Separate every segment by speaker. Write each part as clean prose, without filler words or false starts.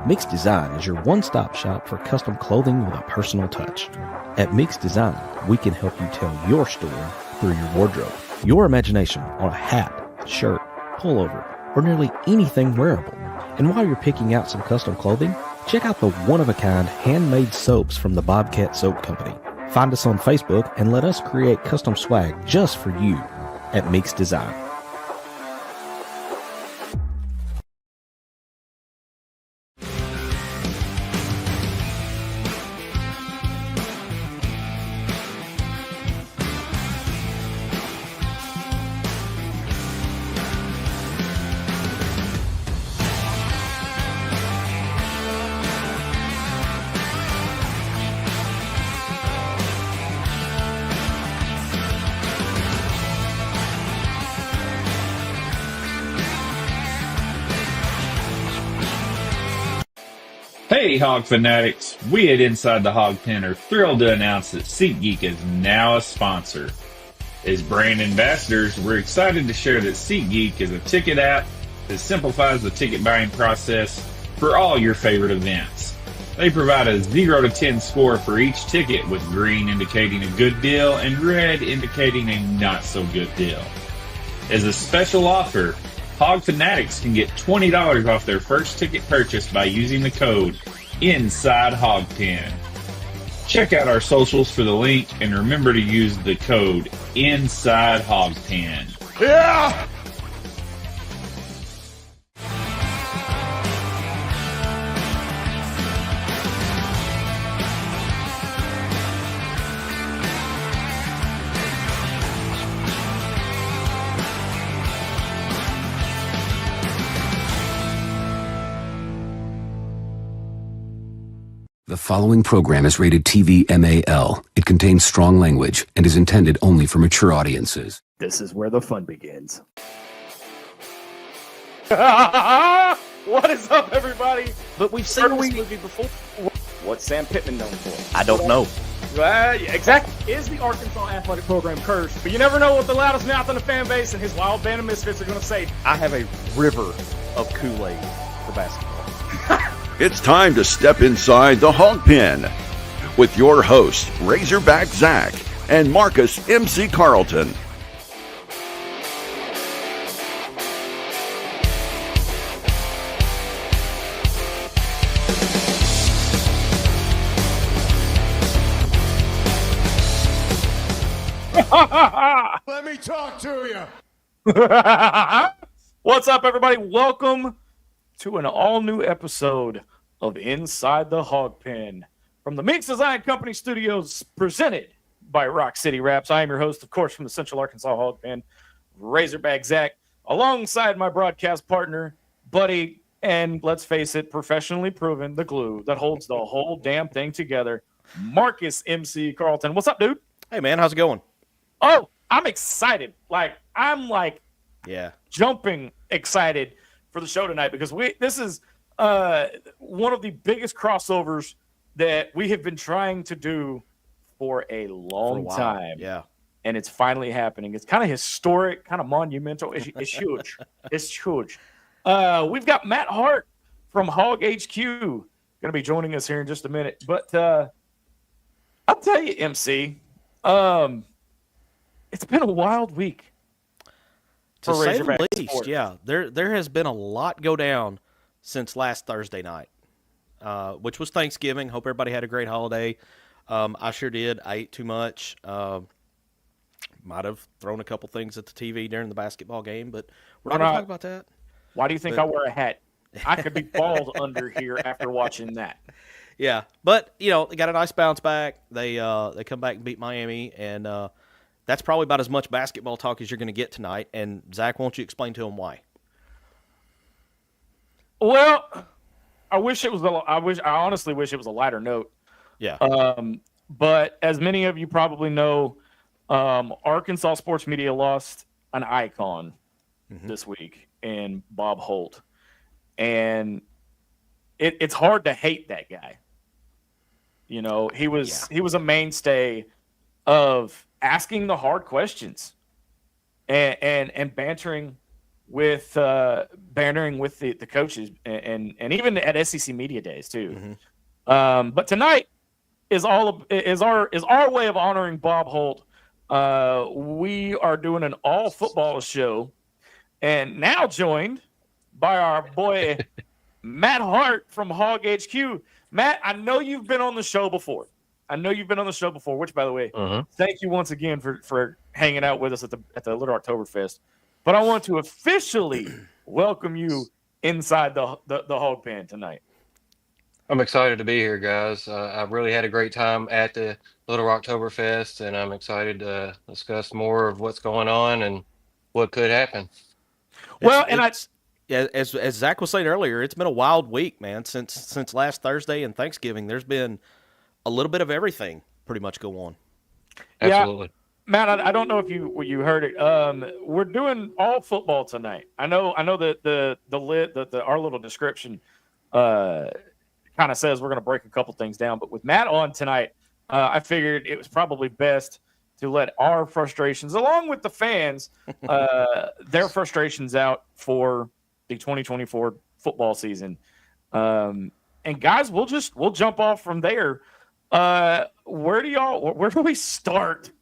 Speaker 1: Mixed Design is your one-stop shop for custom clothing with a personal touch. At Mixed Design, we can help you tell your story through your wardrobe. Your imagination on a hat, shirt, pullover, or nearly anything wearable. And while you're picking out some custom clothing, check out the one-of-a-kind handmade soaps from the Bobcat Soap Company. Find us on Facebook and let us create custom swag just for you at Mixed Design.
Speaker 2: Hey Hog fanatics, we at Inside The Hawg Pen are thrilled to announce that SeatGeek is now a sponsor. As brand ambassadors, we're excited to share that SeatGeek is a ticket app that simplifies the ticket buying process for all your favorite events. They provide a 0 to 10 score for each ticket, with green indicating a good deal and red indicating a not so good deal. As a special offer, Hog fanatics can get $20 off their first ticket purchase by using the code Inside Hawg Pen. Check out our socials for the link and remember to use the code Inside Hawg Pen.
Speaker 3: Yeah!
Speaker 4: The following program is rated TV MAL. It contains strong language and is intended only for mature audiences.
Speaker 5: This is where the fun begins.
Speaker 3: What is up, everybody?
Speaker 5: But we've seen this movie before.
Speaker 3: What's Sam Pittman known for?
Speaker 5: I don't know.
Speaker 3: Yeah, exactly. Is the Arkansas athletic program cursed? But you never know what the loudest mouth in the fan base and his wild band of misfits are going to say.
Speaker 5: I have a river of Kool-Aid for basketball.
Speaker 6: It's time to step inside the Hawg Pen with your host, Razorback Zach and Marcus MC Carlton.
Speaker 7: Let me talk to you.
Speaker 3: What's up, everybody? Welcome to an all-new episode of Inside the Hawg Pen from the Mixed Design Company Studios, presented by Rock City Raps. I am your host, of course, from the Central Arkansas Hawg Pen, Razorback Zach, alongside my broadcast partner, buddy, and let's face it, professionally proven, the glue that holds the whole damn thing together, Marcus MC Carlton. What's up, dude?
Speaker 5: Hey, man, how's it going?
Speaker 3: Oh, I'm excited. I'm jumping excited for the show tonight because this is one of the biggest crossovers that we have been trying to do for a long time.
Speaker 5: Yeah.
Speaker 3: And it's finally happening. It's kind of historic, kind of monumental. It's huge. It's huge. We've got Matt Hart from Hog HQ going to be joining us here in just a minute. But I'll tell you, MC, it's been a wild week.
Speaker 5: To say the least, yeah. There has been a lot go down since last Thursday night, which was Thanksgiving. Hope everybody had a great holiday. I sure did. I ate too much. Might have thrown a couple things at the TV during the basketball game, but we're not going to talk about that.
Speaker 3: Why do you think I wear a hat? I could be bald under here after watching that.
Speaker 5: Yeah, but, they got a nice bounce back. They come back and beat Miami, and that's probably about as much basketball talk as you're going to get tonight. And, Zach, won't you explain to him why?
Speaker 3: Well, I honestly wish it was a lighter note.
Speaker 5: Yeah.
Speaker 3: But as many of you probably know, Arkansas sports media lost an icon this week in Bob Holt. And it's hard to hate that guy. He was a mainstay of asking the hard questions and bantering with bantering with the coaches and even at SEC Media Days too. But tonight is our way of honoring Bob Holt. We are doing an all football show, and now joined by our boy Matt Hart from Hog HQ. Matt, I know you've been on the show before. Which, by the way, thank you once again for hanging out with us at the Little Oktoberfest. But I want to officially welcome you inside the Hog Pen tonight.
Speaker 8: I'm excited to be here, guys. I really had a great time at the Little Oktoberfest, and I'm excited to discuss more of what's going on and what could happen.
Speaker 5: Well, as Zach was saying earlier, it's been a wild week, man. Since last Thursday and Thanksgiving, there's been a little bit of everything pretty much go on.
Speaker 8: Absolutely.
Speaker 3: Yeah. Matt, I don't know if you heard it. We're doing all football tonight. I know that our little description kind of says we're going to break a couple things down, but with Matt on tonight, I figured it was probably best to let our frustrations, along with the fans, their frustrations out for the 2024 football season. And guys, we'll jump off from there. Where do we start?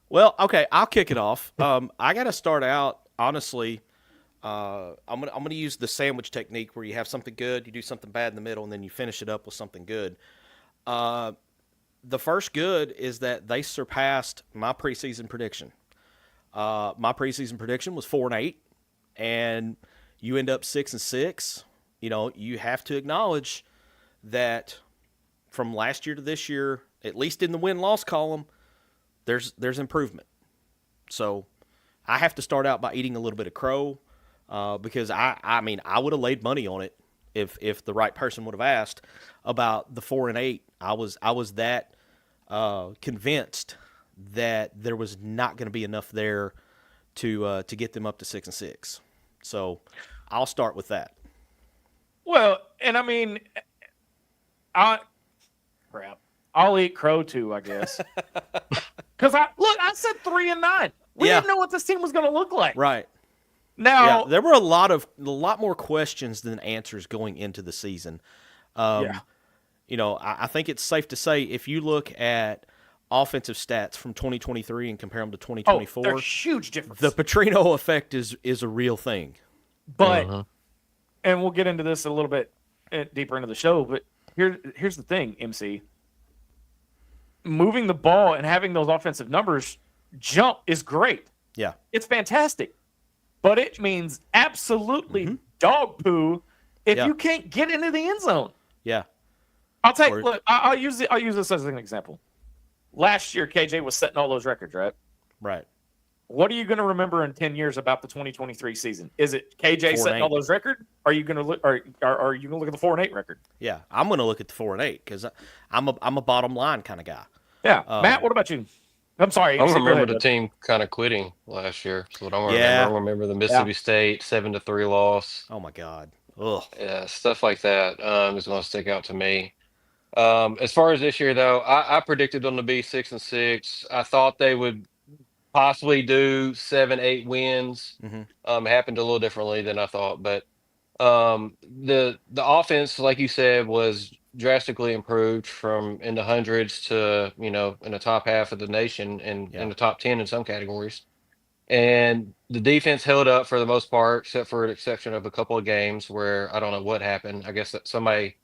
Speaker 5: Well, okay, I'll kick it off. I got to start out, honestly. I'm gonna use the sandwich technique where you have something good, you do something bad in the middle, and then you finish it up with something good. The first good is that they surpassed my preseason prediction. My preseason prediction was 4-8, and you end up 6-6. You know, you have to acknowledge that from last year to this year, at least in the win-loss column, there's improvement. So I have to start out by eating a little bit of crow because I mean I would have laid money on it if the right person would have asked about the 4-8. I was that convinced that there was not going to be enough there to get them up to 6-6. So I'll start with that.
Speaker 3: Well, and I mean, I'll eat crow too, I guess. Because I said 3-9. We didn't know what this team was going to look like.
Speaker 5: Right.
Speaker 3: Now
Speaker 5: there were a lot more questions than answers going into the season. You know, I think it's safe to say if you look at offensive stats from 2023 and compare them to 2024,
Speaker 3: there's huge difference.
Speaker 5: The Petrino effect is a real thing.
Speaker 3: But and we'll get into this a little bit deeper into the show, but here's the thing, MC. Moving the ball and having those offensive numbers jump is great.
Speaker 5: Yeah.
Speaker 3: It's fantastic. But it means absolutely dog poo if you can't get into the end zone.
Speaker 5: Yeah.
Speaker 3: I'll use this as an example. Last year, KJ was setting all those records, right?
Speaker 5: Right.
Speaker 3: What are you going to remember in 10 years about the 2023 season? Is it KJ setting all those records? Are you going to look? Are you going to look at the 4-8 record?
Speaker 5: Yeah, I'm going to look at the 4-8 because I'm a bottom line kind of guy.
Speaker 3: Yeah, Matt. What about you? I'm sorry.
Speaker 8: I remember the team kind of quitting last year. So I don't remember. I remember the Mississippi State 7-3 loss.
Speaker 5: Oh my God. Ugh.
Speaker 8: Yeah, stuff like that is going to stick out to me. As far as this year, though, I predicted them to be 6-6. I thought they would possibly do 7-8 wins. It happened a little differently than I thought, but the offense, like you said, was drastically improved from in the hundreds to in the top half of the nation and in the top 10 in some categories. And the defense held up for the most part, except for an exception of a couple of games where I don't know what happened. I guess that somebody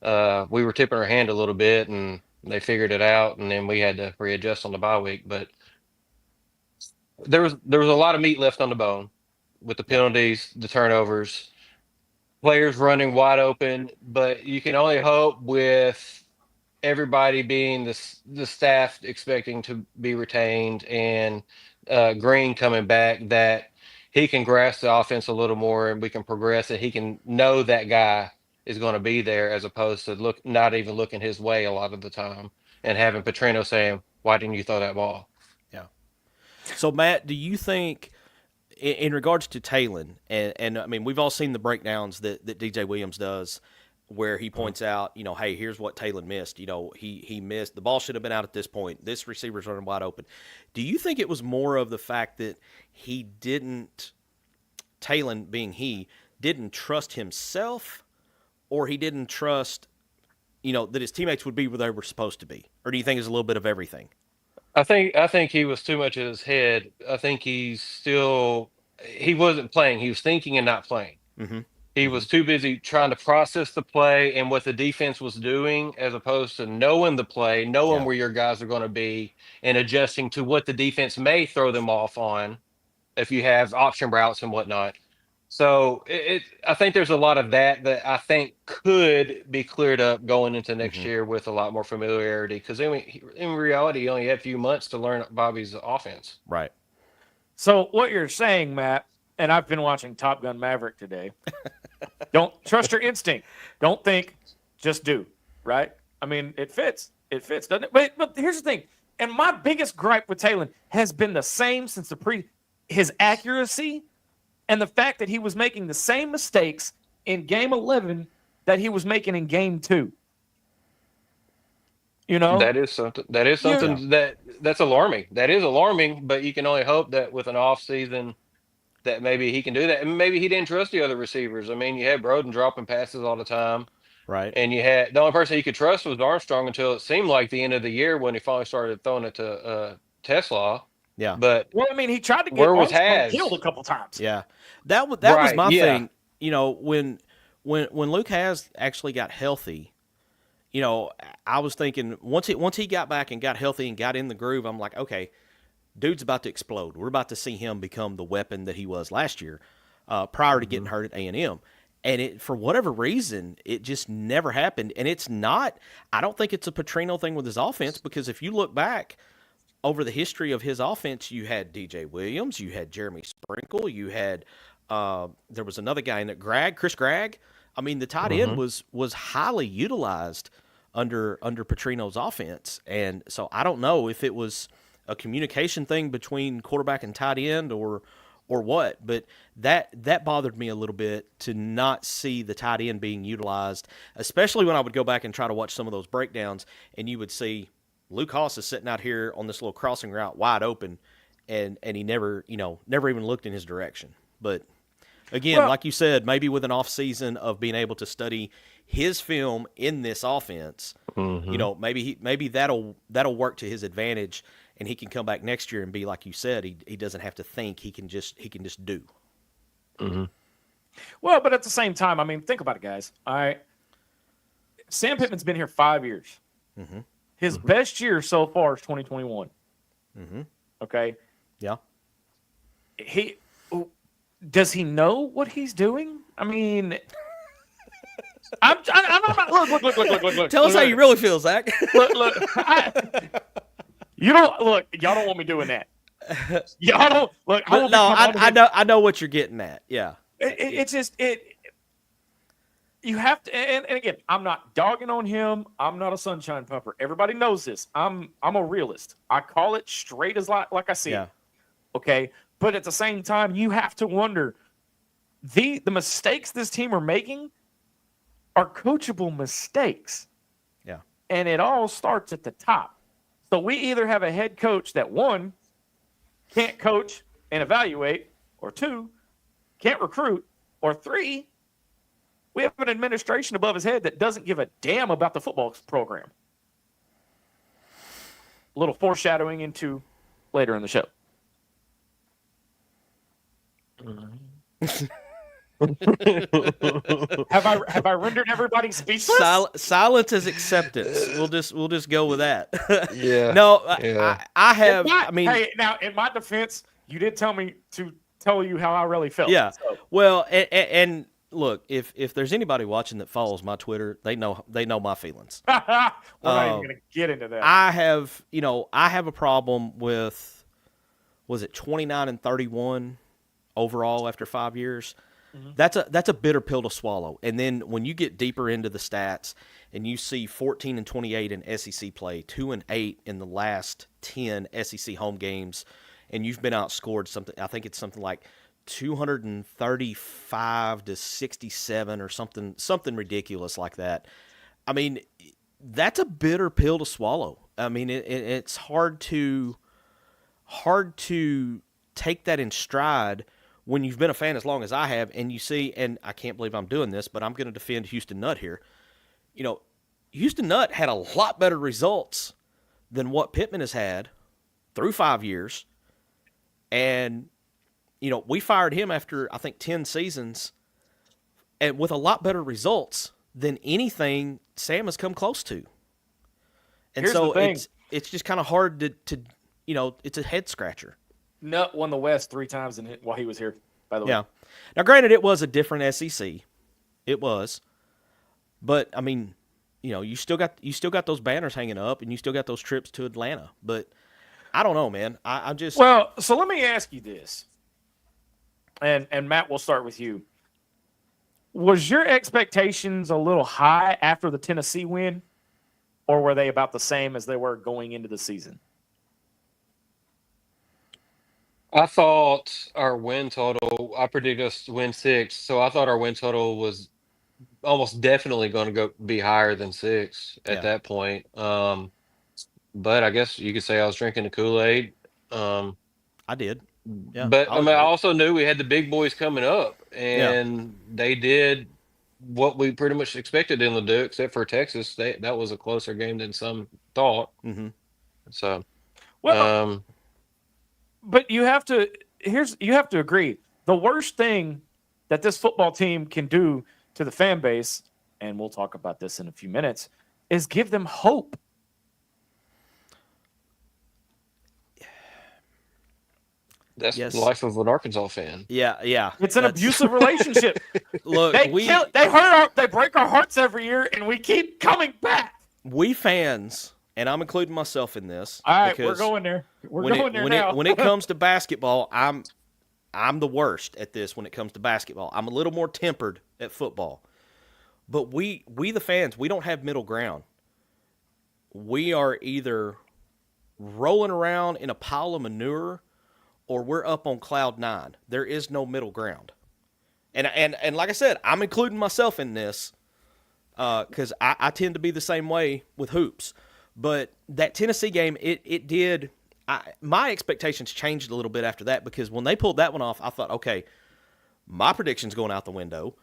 Speaker 8: we were tipping our hand a little bit and they figured it out, and then we had to readjust on the bye week. But there was a lot of meat left on the bone with the penalties, the turnovers, players running wide open. But you can only hope with everybody being the staff expecting to be retained and Green coming back that he can grasp the offense a little more and we can progress and he can know that guy is going to be there as opposed to not even looking his way a lot of the time and having Petrino saying, "Why didn't you throw that ball?"
Speaker 5: Yeah. So Matt, do you think in regards to Talon and I mean we've all seen the breakdowns that DJ Williams does, where he points out, hey, here's what Talon missed. He missed. The ball should have been out at this point. This receiver's running wide open. Do you think it was more of the fact that Talon being didn't trust himself, or he didn't trust, that his teammates would be where they were supposed to be? Or do you think it's a little bit of everything?
Speaker 8: I think he was too much in his head. I think he wasn't playing. He was thinking and not playing.
Speaker 5: Mm-hmm.
Speaker 8: He was too busy trying to process the play and what the defense was doing, as opposed to knowing the play, knowing where your guys are going to be, and adjusting to what the defense may throw them off on if you have option routes and whatnot. So I think there's a lot of that I think could be cleared up going into next year with a lot more familiarity, because in reality, he only had a few months to learn Bobby's offense.
Speaker 5: Right.
Speaker 3: So what you're saying, Matt, and I've been watching Top Gun Maverick today, don't trust your instinct. Don't think, just do, right? I mean, it fits. It fits, doesn't it? But here's the thing. And my biggest gripe with Talon has been the same since his accuracy and the fact that he was making the same mistakes in Game 11 that he was making in Game 2.
Speaker 8: That is something that's alarming. That is alarming, but you can only hope that with an off season that maybe he can do that. And maybe he didn't trust the other receivers. I mean, you had Broden dropping passes all the time.
Speaker 5: Right.
Speaker 8: And you had the only person he could trust was Armstrong until it seemed like the end of the year when he finally started throwing it to Tesla.
Speaker 5: Yeah.
Speaker 8: But
Speaker 3: he tried to get Armstrong killed a couple times.
Speaker 5: Yeah. That was my thing. When Luke Has actually got healthy, I was thinking once he got back and got healthy and got in the groove, I'm like, okay, dude's about to explode. We're about to see him become the weapon that he was last year, prior to getting hurt at A&M. And for whatever reason, it just never happened. And it's not – I don't think it's a Petrino thing with his offense, because if you look back over the history of his offense, you had DJ Williams, you had Jeremy Sprinkle, you had there was another guy in it, Chris Gregg. I mean, the tight end was highly utilized under Petrino's offense. And so I don't know if it was a communication thing between quarterback and tight end or what, but that bothered me a little bit to not see the tight end being utilized, especially when I would go back and try to watch some of those breakdowns, and you would see Luke Haas is sitting out here on this little crossing route wide open, and he never even looked in his direction. But again, like you said, maybe with an off season of being able to study his film in this offense, maybe that'll work to his advantage, and he can come back next year and be like you said. He doesn't have to think; he can just do.
Speaker 8: Mm-hmm.
Speaker 3: Well, but at the same time, I mean, think about it, guys. All right, Sam Pittman's been here 5 years.
Speaker 5: Mm-hmm.
Speaker 3: His best year so far is 2021.
Speaker 5: Mm-hmm.
Speaker 3: Okay.
Speaker 5: Yeah.
Speaker 3: Does he know what he's doing? I mean, I'm not. Look.
Speaker 5: Tell us how you really feel, Zach.
Speaker 3: Look. You don't look. Y'all don't want me doing that. Y'all don't look.
Speaker 5: I know what you're getting at. Yeah.
Speaker 3: It's just. You have to, and again, I'm not dogging on him. I'm not a sunshine pupper. Everybody knows this. I'm a realist. I call it straight as like I see it. Okay, but at the same time, you have to wonder the mistakes this team are making are coachable mistakes.
Speaker 5: Yeah,
Speaker 3: and it all starts at the top. So we either have a head coach that, one, can't coach and evaluate, or two, can't recruit, or three, we have an administration above his head that doesn't give a damn about the football program. A little foreshadowing into later in the show. Have I rendered everybody speechless?
Speaker 5: Silence is acceptance. We'll just go with that.
Speaker 8: Yeah.
Speaker 5: No,
Speaker 8: yeah.
Speaker 5: I have.
Speaker 3: Hey, now in my defense, you did tell me to tell you how I really felt.
Speaker 5: Yeah.
Speaker 3: So.
Speaker 5: Well, and look, if there's anybody watching that follows my Twitter, they know my feelings.
Speaker 3: We're not even going to get into that.
Speaker 5: I have a problem with, was it 29-31 overall after 5 years? Mm-hmm. That's a bitter pill to swallow. And then when you get deeper into the stats and you see 14-28 in SEC play, 2-8 in the last 10 SEC home games, and you've been outscored something, I think it's something like 235 to 67 or something ridiculous like that. I mean, that's a bitter pill to swallow. I mean, it's hard to take that in stride when you've been a fan as long as I have, and you see, and I can't believe I'm doing this, but I'm going to defend Houston Nutt here. You know, Houston Nutt had a lot better results than what Pittman has had through 5 years. And, you know, we fired him after, I think, 10 seasons and with a lot better results than anything Sam has come close to. And so it's just kind of hard to, you know, it's a head scratcher.
Speaker 3: Nutt won the West 3 times while he was here, by the way.
Speaker 5: Yeah. Now, granted, it was a different SEC. It was. But, I mean, you know, you still got those banners hanging up, and you still got those trips to Atlanta. But I don't know, man. I just...
Speaker 3: Well, so let me ask you this. And Matt, we'll start with you. Was your expectations a little high after the Tennessee win, or were they about the same as they were going into the season?
Speaker 8: I thought our win total, I predicted us to win 6, so I thought our win total was almost definitely going to be higher than 6 at that point. But I guess you could say I was drinking the Kool-Aid.
Speaker 5: I did. Yeah,
Speaker 8: but I mean, I also knew we had the big boys coming up, and they did what we pretty much expected them to do, except for Texas. That was a closer game than some thought.
Speaker 5: Mm-hmm.
Speaker 8: So,
Speaker 3: well, but you have to agree. The worst thing that this football team can do to the fan base, and we'll talk about this in a few minutes, is give them hope.
Speaker 8: That's the life of an Arkansas fan.
Speaker 5: Yeah.
Speaker 3: It's an abusive relationship.
Speaker 5: Look,
Speaker 3: they break our hearts every year, and we keep coming back.
Speaker 5: We fans, and I'm including myself in this.
Speaker 3: All right, we're going there.
Speaker 5: When it comes to basketball, I'm the worst at this. When it comes to basketball, I'm a little more tempered at football. But we the fans, we don't have middle ground. We are either rolling around in a pile of manure, or we're up on cloud 9. There is no middle ground. And like I said, I'm including myself in this because I tend to be the same way with hoops. But that Tennessee game, it did – my expectations changed a little bit after that, because when they pulled that one off, I thought, okay, my prediction's going out the window.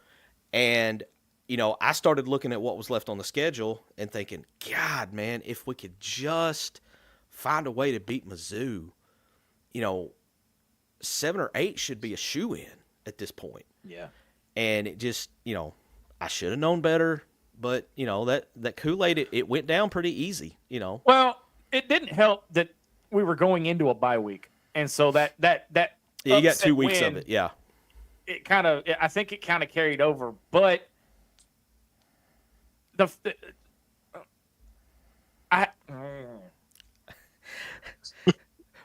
Speaker 5: And, you know, I started looking at what was left on the schedule and thinking, God, man, if we could just find a way to beat Mizzou, you know, 7 or 8 should be a shoe-in at this point.
Speaker 3: Yeah.
Speaker 5: And it just, you know, I should have known better, but, you know, that Kool-Aid, it went down pretty easy, you know.
Speaker 3: Well, it didn't help that we were going into a bye week. And so that
Speaker 5: yeah, you got 2 weeks of it, yeah.
Speaker 3: I think it kind of carried over, but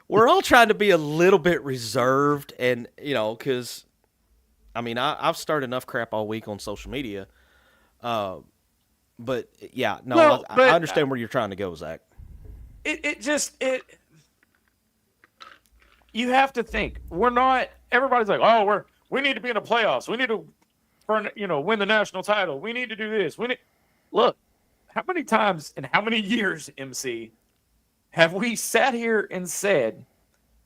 Speaker 5: we're all trying to be a little bit reserved, and, you know, because, I mean, I've started enough crap all week on social media. But, yeah, no, well, I understand where you're trying to go, Zach.
Speaker 3: You have to think. Everybody's like, we need to be in the playoffs. We need to, win the national title. We need to do this. Look, how many times in how many years, MC, have we sat here and said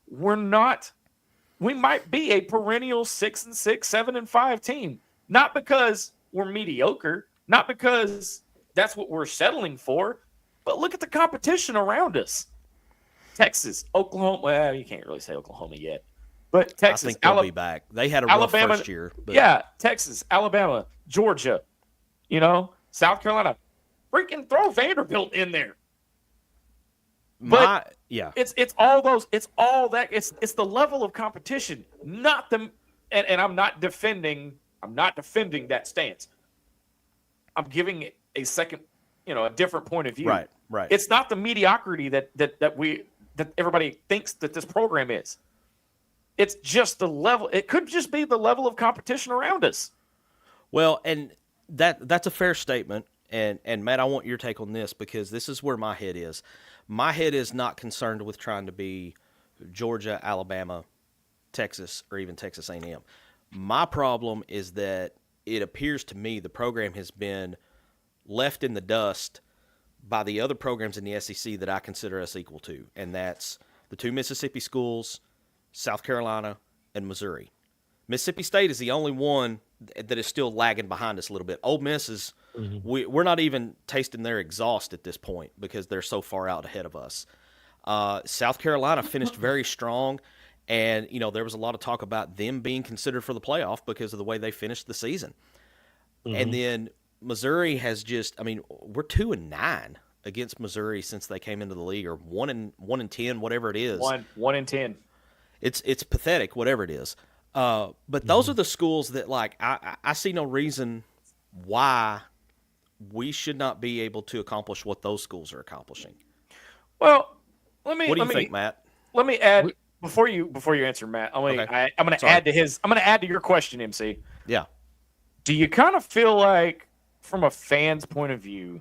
Speaker 3: we might be a perennial 6-6, 7-5 team? Not because we're mediocre, not because that's what we're settling for, but look at the competition around us. Texas, Oklahoma. Well, you can't really say Oklahoma yet, but Texas.
Speaker 5: I think they'll be back. They had a rough first year. But...
Speaker 3: Yeah, Texas, Alabama, Georgia, South Carolina. Freaking throw Vanderbilt in there. It's all those. It's all that. It's the level of competition, not the. And I'm not defending. I'm not defending that stance. I'm giving it a second, a different point of view.
Speaker 5: Right.
Speaker 3: It's not the mediocrity that everybody thinks that this program is. It's just the level. It could just be the level of competition around us.
Speaker 5: Well, and that's a fair statement. And Matt, I want your take on this, because this is where my head is. My head is not concerned with trying to be Georgia, Alabama, Texas or even Texas A&M. My problem is that it appears to me the program has been left in the dust by the other programs in the SEC that I consider us equal to, and that's the two Mississippi schools, South Carolina, and Missouri. Mississippi State is the only one that is still lagging behind us a little bit. Ole Miss is we're not even tasting their exhaust at this point because they're so far out ahead of us. South Carolina finished very strong, and there was a lot of talk about them being considered for the playoff because of the way they finished the season. And then Missouri has we're 2-9 against Missouri since they came into the league, or 1-10, whatever it is.
Speaker 3: 1-10.
Speaker 5: It's pathetic, whatever it is. But those are the schools that I see no reason why we should not be able to accomplish what those schools are accomplishing.
Speaker 3: Well, what do you
Speaker 5: think, Matt?
Speaker 3: Let me add before you answer, Matt. I'm going to add to his. I'm going to add to your question, MC.
Speaker 5: Yeah.
Speaker 3: Do you kind of feel like, from a fan's point of view,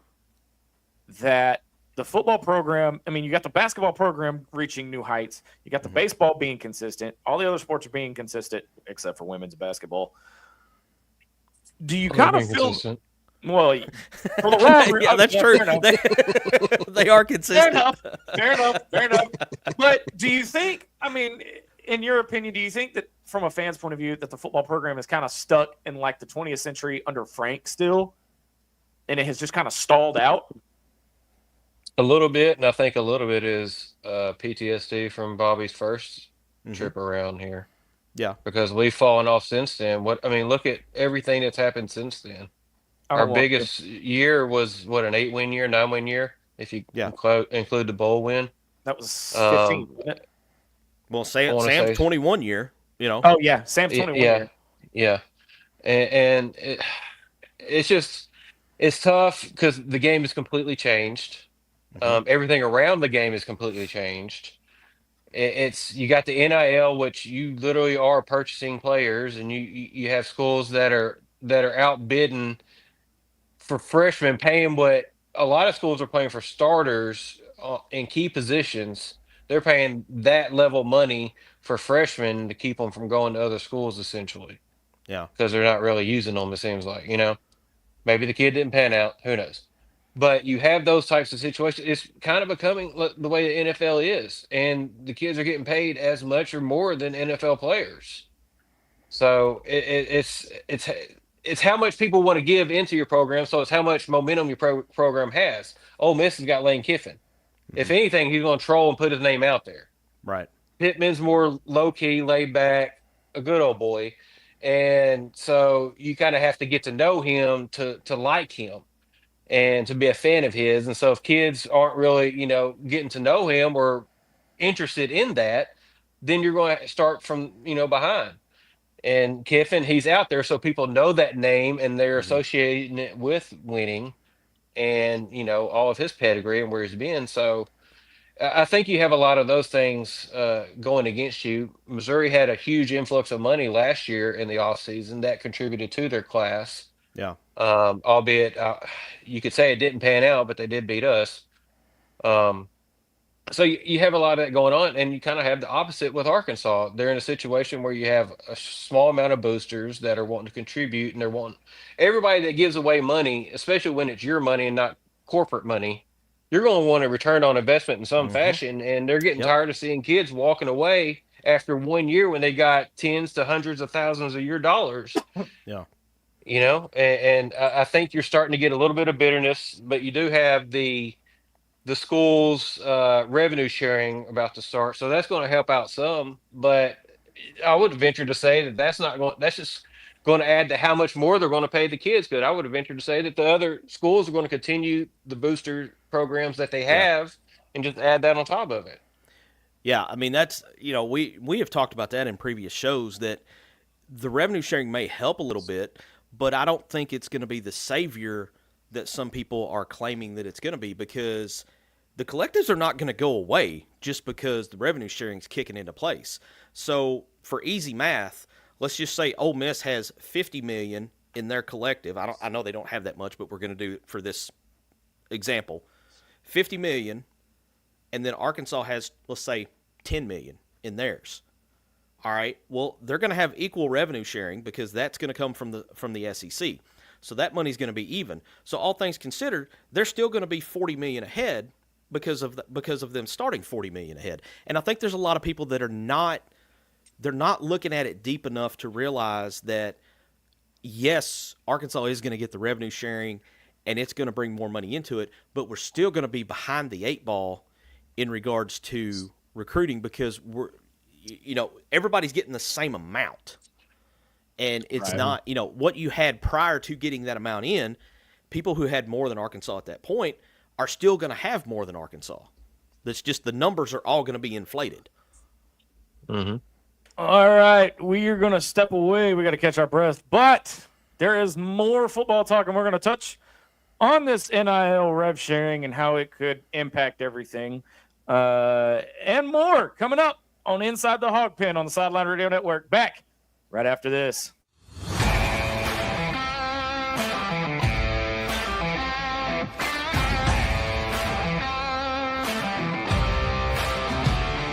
Speaker 3: that the football program, you got the basketball program reaching new heights, you got the baseball being consistent, all the other sports are being consistent except for women's basketball. Do you kind of feel consistent? Well, for the wrong
Speaker 5: yeah, that's true. They are consistent.
Speaker 3: Fair enough. But do you think, in your opinion, do you think that from a fan's point of view that the football program is kind of stuck in the 20th century under Frank still, and it has just kind of stalled out?
Speaker 8: A little bit, and I think a little bit is PTSD from Bobby's first trip around here.
Speaker 5: Yeah,
Speaker 8: because we've fallen off since then. Look at everything that's happened since then. Our biggest year was an 8-win year, 9-win year, if you include the bowl win.
Speaker 3: That was 15, wasn't it?
Speaker 5: Well, Sam's 21 year,
Speaker 3: Oh yeah, Sam's 21 year.
Speaker 8: Yeah, and it's tough because the game has completely changed. Everything around the game is completely changed. You got the NIL, which you literally are purchasing players, and you have schools that are outbidding for freshmen, paying what a lot of schools are paying for starters in key positions. They're paying that level money for freshmen to keep them from going to other schools, essentially.
Speaker 5: Yeah,
Speaker 8: because they're not really using them. It seems like maybe the kid didn't pan out. Who knows? But you have those types of situations. It's kind of becoming the way the NFL is, and the kids are getting paid as much or more than NFL players. So it's how much people want to give into your program. So it's how much momentum your program has. Ole Miss has got Lane Kiffin. If anything, he's going to troll and put his name out there.
Speaker 5: Right.
Speaker 8: Pittman's more low key, laid back, a good old boy, and so you kind of have to get to know him to like him and to be a fan of his. And so if kids aren't really, getting to know him or interested in that, then you're going to start from, behind. And Kiffin, he's out there so people know that name and they're associating it with winning and, all of his pedigree and where he's been. So I think you have a lot of those things going against you. Missouri had a huge influx of money last year in the offseason that contributed to their class.
Speaker 5: Yeah.
Speaker 8: Albeit you could say it didn't pan out, but they did beat us. So you have a lot of that going on, and you kind of have the opposite with Arkansas. They're in a situation where you have a small amount of boosters that are wanting to contribute, and they're wanting everybody that gives away money, especially when it's your money and not corporate money. You're going to want a return on investment in some fashion, and they're getting tired of seeing kids walking away after 1 year when they got tens to hundreds of thousands of your dollars.
Speaker 5: Yeah.
Speaker 8: And I think you're starting to get a little bit of bitterness, but you do have the school's revenue sharing about to start, so that's going to help out some. But I would venture to say that's just going to add to how much more they're going to pay the kids. Because I would have ventured to say that the other schools are going to continue the booster programs that they have and just add that on top of it.
Speaker 5: Yeah, that's we have talked about that in previous shows, that the revenue sharing may help a little bit, but I don't think it's going to be the savior that some people are claiming that it's going to be, because the collectives are not going to go away just because the revenue sharing is kicking into place. So for easy math, let's just say Ole Miss has $50 million in their collective. I know they don't have that much, but we're going to do it for this example. $50 million, and then Arkansas has, let's say, $10 million in theirs. All right. Well, they're going to have equal revenue sharing because that's going to come from the SEC. So that money's going to be even. So all things considered, they're still going to be $40 million ahead because of them starting $40 million ahead. And I think there's a lot of people that are not looking at it deep enough to realize that yes, Arkansas is going to get the revenue sharing and it's going to bring more money into it, but we're still going to be behind the 8 ball in regards to recruiting because everybody's getting the same amount. And it's not, what you had prior to getting that amount in, people who had more than Arkansas at that point are still going to have more than Arkansas. That's just the numbers are all going to be inflated.
Speaker 8: Mm-hmm.
Speaker 3: All right, we are going to step away. We got to catch our breath. But there is more football talk, and we're going to touch on this NIL rev sharing and how it could impact everything. And more coming up on Inside the Hawg Pen on the Sideline Radio Network. Back right after this.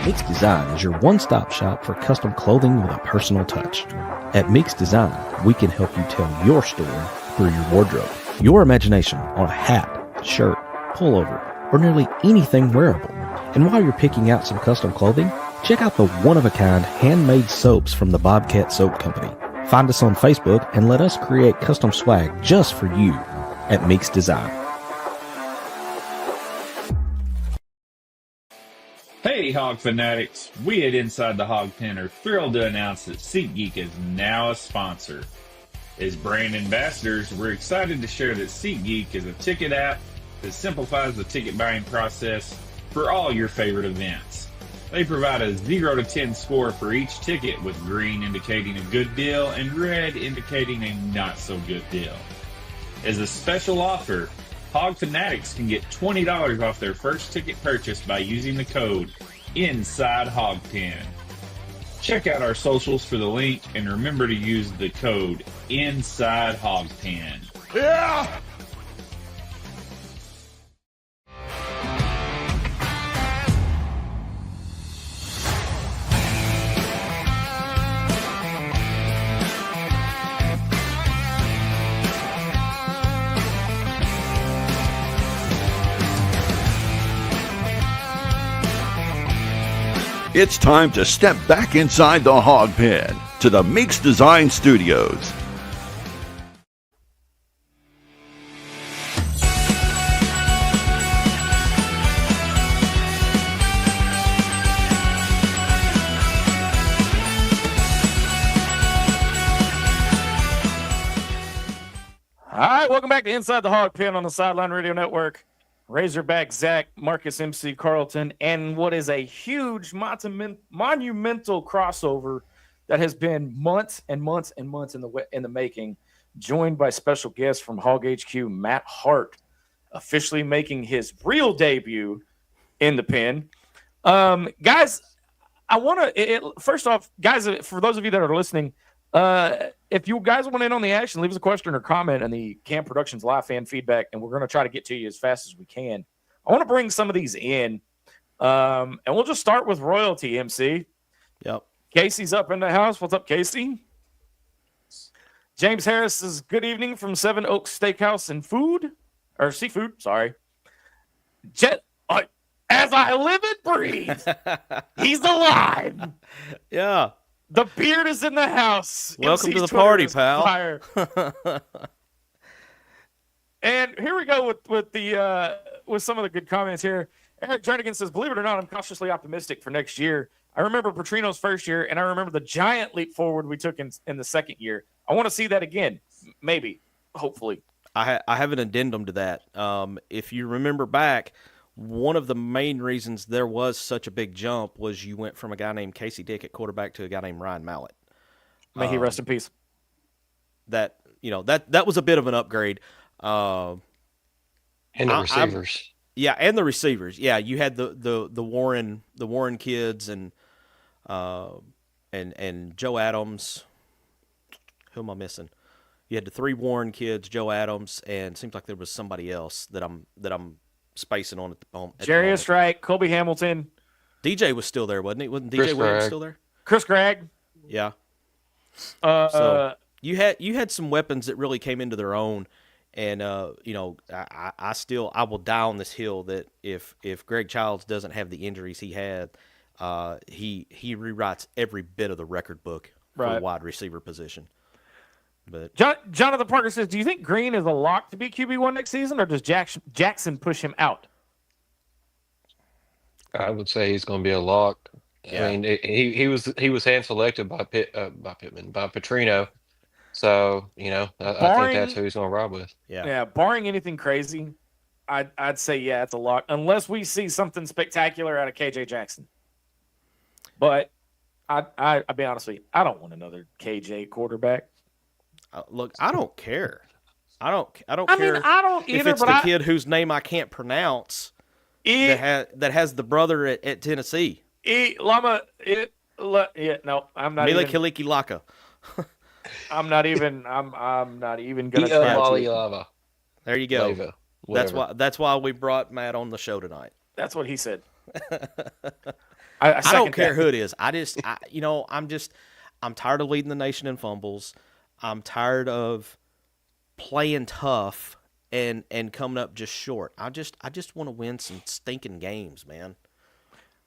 Speaker 1: Mix Design is your one-stop shop for custom clothing with a personal touch. At Mix Design, we can help you tell your story through your wardrobe. Your imagination on a hat, shirt, pullover, or nearly anything wearable. And while you're picking out some custom clothing, check out the one-of-a-kind handmade soaps from the Bobcat Soap Company. Find us on Facebook and let us create custom swag just for you at Mix Design.
Speaker 2: Hey, Hog fanatics! We at Inside the Hawg Pen are thrilled to announce that SeatGeek is now a sponsor. As brand ambassadors, we're excited to share that SeatGeek is a ticket app that simplifies the ticket buying process for all your favorite events. They provide a 0 to 10 score for each ticket, with green indicating a good deal and red indicating a not so good deal. As a special offer, Hog fanatics can get $20 off their first ticket purchase by using the code INSIDEHOGPEN. Check out our socials for the link and remember to use the code INSIDEHOGPEN.
Speaker 7: Yeah!
Speaker 6: It's time to step back inside the Hog Pen to the Mix Design Studios.
Speaker 3: All right, welcome back to Inside the Hawg Pen on the Sideline Radio Network. Razorback Zach, Marcus MC Carlton, and what is a huge monumental crossover that has been months and months and months in the making, joined by special guest from Hog HQ, Matt Hart, officially making his real debut in the pen. Guys, I want to first off, guys, for those of you that are listening, if you guys want in on the action, leave us a question or comment in the Cam Productions live fan feedback, and we're going to try to get to you as fast as we can. I want to bring some of these in, and we'll just start with Royalty, MC.
Speaker 5: Yep.
Speaker 3: Casey's up in the house. What's up, Casey? James Harris says, good evening from Seven Oaks Steakhouse and Seafood. Sorry. As I live and breathe, he's alive.
Speaker 5: Yeah.
Speaker 3: The beard is in the house.
Speaker 5: Welcome
Speaker 3: MC's
Speaker 5: to the party, pal.
Speaker 3: And here we go with some of the good comments here. Eric Jernigan says, believe it or not, I'm cautiously optimistic for next year. I remember Petrino's first year, and I remember the giant leap forward we took in the second year. I want to see that again. Maybe. Hopefully.
Speaker 5: I have an addendum to that. If you remember back, one of the main reasons there was such a big jump was you went from a guy named Casey Dick at quarterback to a guy named Ryan Mallett.
Speaker 3: May he rest in peace.
Speaker 5: That was a bit of an upgrade.
Speaker 8: And the receivers.
Speaker 5: And the receivers. Yeah, you had the Warren kids and Joe Adams. Who am I missing? You had the 3 Warren kids, Joe Adams, and it seems like there was somebody else that I'm spacing on at the moment.
Speaker 3: Jarius Wright, Colby Hamilton.
Speaker 5: DJ was still there, wasn't he? Wasn't DJ
Speaker 8: Chris
Speaker 5: Williams
Speaker 8: Gregg.
Speaker 5: still there?
Speaker 3: Chris Gregg.
Speaker 5: Yeah. So you had some weapons that really came into their own, and I will die on this hill that if Greg Childs doesn't have the injuries he had, he rewrites every bit of the record book for the wide receiver position. But
Speaker 3: Jonathan Parker says, do you think Green is a lock to be QB1 next season, or does Jackson push him out?
Speaker 8: I would say he's going to be a lock. Yeah. I mean, he was hand selected by Petrino, so I think that's who he's going to ride with.
Speaker 3: Yeah. Barring anything crazy, I'd say it's a lock, unless we see something spectacular out of KJ Jackson. But I'll be honest with you, I don't want another KJ quarterback.
Speaker 5: Look, I don't care. I don't care.
Speaker 3: I don't either.
Speaker 5: If it's the kid whose name I can't pronounce that has the brother at Tennessee.
Speaker 3: No, I'm not.
Speaker 5: Mila Kalikilaka.
Speaker 3: I'm not even gonna try to.
Speaker 5: There you go. That's why we brought Matt on the show tonight.
Speaker 3: That's what he said.
Speaker 5: I don't care who it is. I'm tired of leading the nation in fumbles. I'm tired of playing tough and coming up just short. I just want to win some stinking games, man.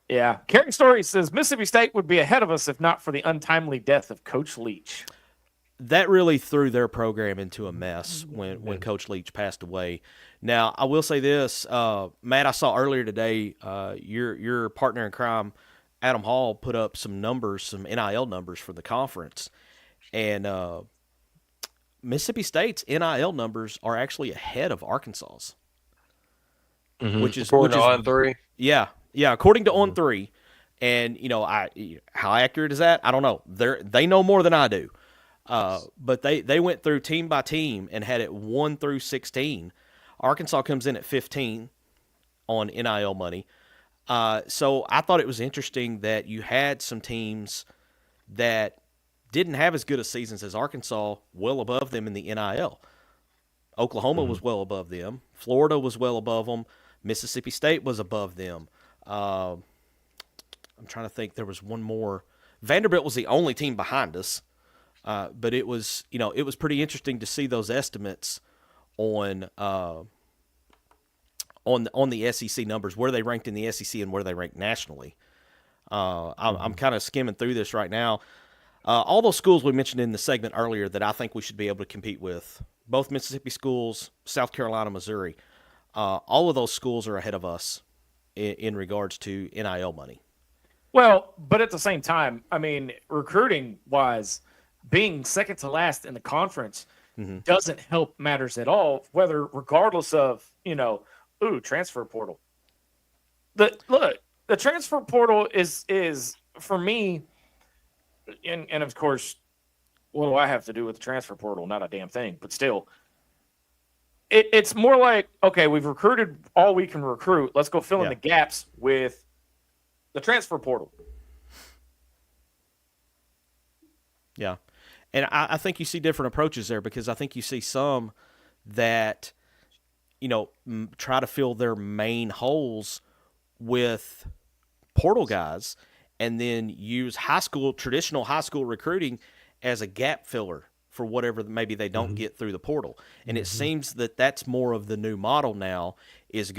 Speaker 3: Yeah. Carrie Story says Mississippi State would be ahead of us if not for the untimely death of Coach Leach.
Speaker 5: That really threw their program into a mess when Coach Leach passed away. Now, I will say this, Matt, I saw earlier today, your partner in crime, Adam Hall, put up some NIL numbers for the conference. And Mississippi State's NIL numbers are actually ahead of Arkansas's, which is
Speaker 8: On3.
Speaker 5: Yeah, according to On3. And how accurate is that? I don't know. They know more than I do. But they went through team by team and had it 1 through 16. Arkansas comes in at 15 on NIL money. So I thought it was interesting that you had some teams that didn't have as good a seasons as Arkansas, well above them in the NIL. Oklahoma was well above them. Florida was well above them. Mississippi State was above them. I'm trying to think. There was one more. Vanderbilt was the only team behind us. But it was pretty interesting to see those estimates on the SEC numbers, where they ranked in the SEC and where they ranked nationally. I'm kind of skimming through this right now. All those schools we mentioned in the segment earlier that I think we should be able to compete with, both Mississippi schools, South Carolina, Missouri, all of those schools are ahead of us in regards to NIL money.
Speaker 3: Well, but at the same time, I mean, recruiting-wise, being second to last in the conference doesn't help matters at all, regardless of, transfer portal. The transfer portal is for me, and of course, what do I have to do with the transfer portal? Not a damn thing, but still. It's more like, okay, we've recruited all we can recruit. Let's go fill in the gaps with the transfer portal.
Speaker 5: Yeah. And I think you see different approaches there, because I think you see some that, try to fill their main holes with portal guys and then use traditional high school recruiting as a gap filler for whatever maybe they don't get through the portal. And it seems that that's more of the new model now is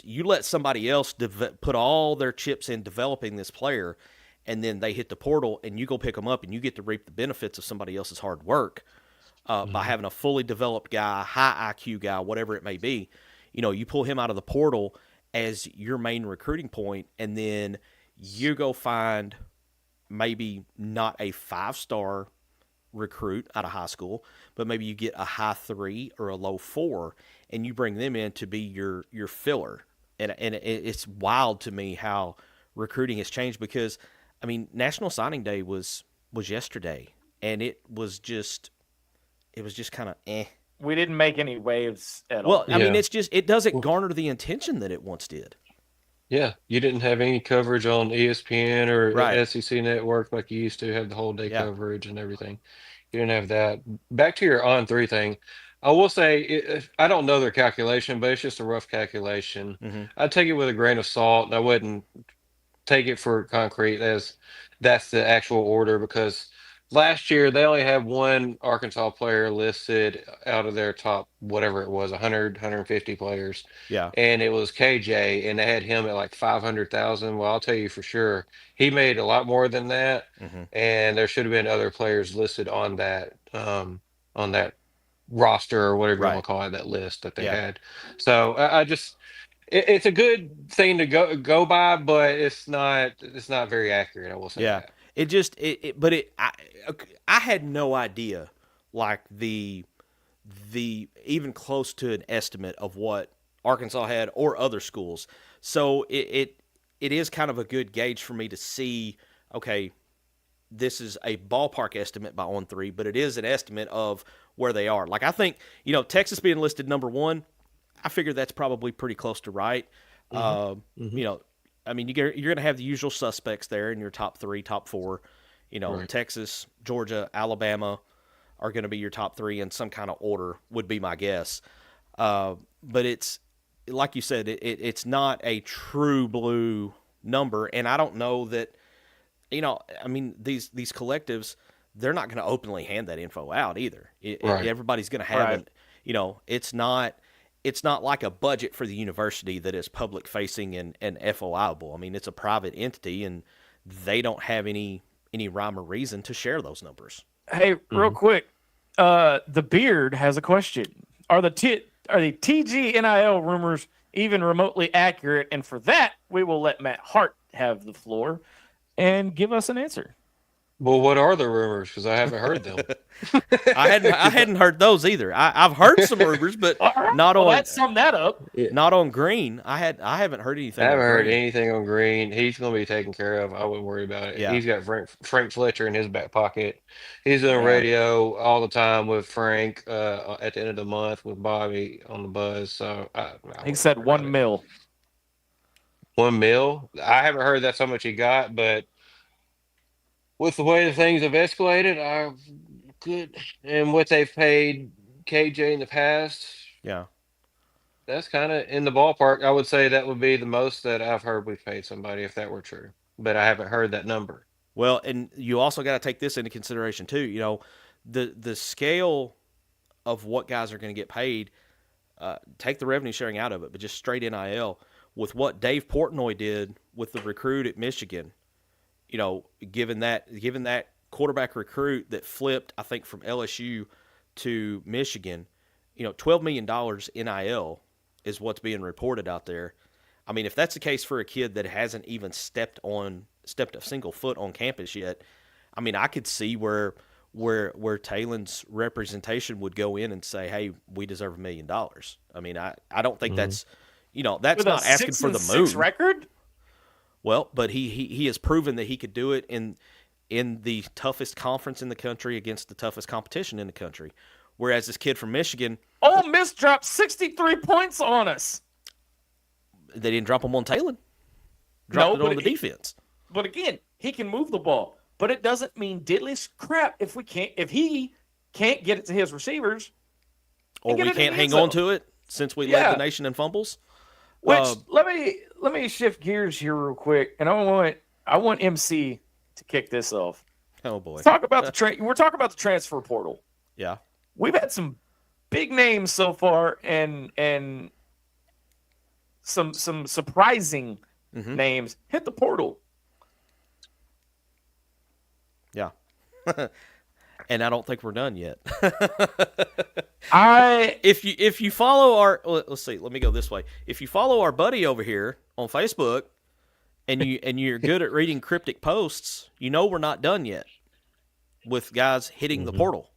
Speaker 5: you let somebody else put all their chips in developing this player, and then they hit the portal and you go pick them up and you get to reap the benefits of somebody else's hard work by having a fully developed guy, high IQ guy, whatever it may be. You pull him out of the portal as your main recruiting point, and then you go find maybe not a 5-star recruit out of high school, but maybe you get a high 3 or a low 4, and you bring them in to be your filler. And it's wild to me how recruiting has changed, because I mean, National Signing Day was yesterday, and it was just kind of eh.
Speaker 3: We didn't make any waves at all.
Speaker 5: Well, I mean, it doesn't garner the attention that it once did.
Speaker 8: Yeah, you didn't have any coverage on ESPN or SEC Network like you used to have the whole day coverage and everything. You didn't have that. Back to your On3 thing, I will say I don't know their calculation, but it's just a rough calculation. I'd take it with a grain of salt, and I wouldn't take it for concrete as that's the actual order, because last year they only had one Arkansas player listed out of their top whatever it was 100 150 players,
Speaker 5: Yeah.
Speaker 8: and it was KJ, and they had him at like 500,000. Well, I'll tell you for sure he made a lot more than that, and there should have been other players listed on that roster or whatever you want to call it, that list that they had. So I just it's a good thing to go by, but it's not very accurate. I will say that.
Speaker 5: It just but I had no idea like the even close to an estimate of what Arkansas had or other schools. So it is kind of a good gauge for me to see, okay, this is a ballpark estimate by On3, but it is an estimate of where they are. Like I think, Texas being listed number 1, I figure that's probably pretty close to right. I mean, you're going to have the usual suspects there in your top 3, top 4. Right. Texas, Georgia, Alabama are going to be your top 3 in some kind of order, would be my guess. But it's, like you said, it's not a true blue number, and I don't know that, I mean, these collectives, they're not going to openly hand that info out either. Everybody's going to have it. It's not like a budget for the university that is public facing and FOIable. I mean, it's a private entity, and they don't have any rhyme or reason to share those numbers.
Speaker 3: Hey, real quick, the Beard has a question. Are the TG NIL rumors even remotely accurate? And for that, we will let Matt Hart have the floor and give us an answer.
Speaker 8: Well, what are the rumors? Because I haven't heard them.
Speaker 5: I hadn't heard those either. I've heard some rumors, but not on.
Speaker 3: Let's sum that up.
Speaker 5: Not on Green. I haven't heard anything.
Speaker 8: I haven't heard anything on Green. He's going to be taken care of. I wouldn't worry about it.
Speaker 5: Yeah.
Speaker 8: He's got Frank Fletcher in his back pocket. He's on radio all the time with Frank. At the end of the month with Bobby on the buzz. So
Speaker 3: he said $1 million.
Speaker 8: $1 million. I haven't heard that's how much he got, but with the way the things have escalated, I could, and what they've paid KJ in the past, that's kind of in the ballpark. I would say that would be the most that I've heard we've paid somebody if that were true, but I haven't heard that number.
Speaker 5: Well, and you also got to take this into consideration too. The scale of what guys are going to get paid. Take the revenue sharing out of it, but just straight NIL with what Dave Portnoy did with the recruit at Michigan. Given that quarterback recruit that flipped, I think, from LSU to Michigan, $12 million NIL is what's being reported out there. I mean, if that's the case for a kid that hasn't even stepped a single foot on campus yet, I mean, I could see where Talen's representation would go in and say, hey, we deserve $1 million. I mean, I don't think that's, that's
Speaker 3: with
Speaker 5: not asking for the moon.
Speaker 3: 6-6 record?
Speaker 5: Well, but he has proven that he could do it in the toughest conference in the country against the toughest competition in the country. Whereas this kid from Michigan,
Speaker 3: Ole Miss dropped 63 points on us.
Speaker 5: They didn't drop him on Talen. Dropped it on the defense.
Speaker 3: But again, he can move the ball, but it doesn't mean diddly crap if he can't get it to his receivers,
Speaker 5: or we can't hang on to it since we led the nation in fumbles.
Speaker 3: Which let me shift gears here real quick, and I want MC to kick this off.
Speaker 5: Oh boy,
Speaker 3: Let's talk about we're talking about the transfer portal.
Speaker 5: Yeah,
Speaker 3: we've had some big names so far, and some surprising names hit the portal.
Speaker 5: Yeah, and I don't think we're done yet. If you follow our, let's see, let me go this way. If you follow our buddy over here on Facebook, and you're good at reading cryptic posts, we're not done yet with guys hitting the portal.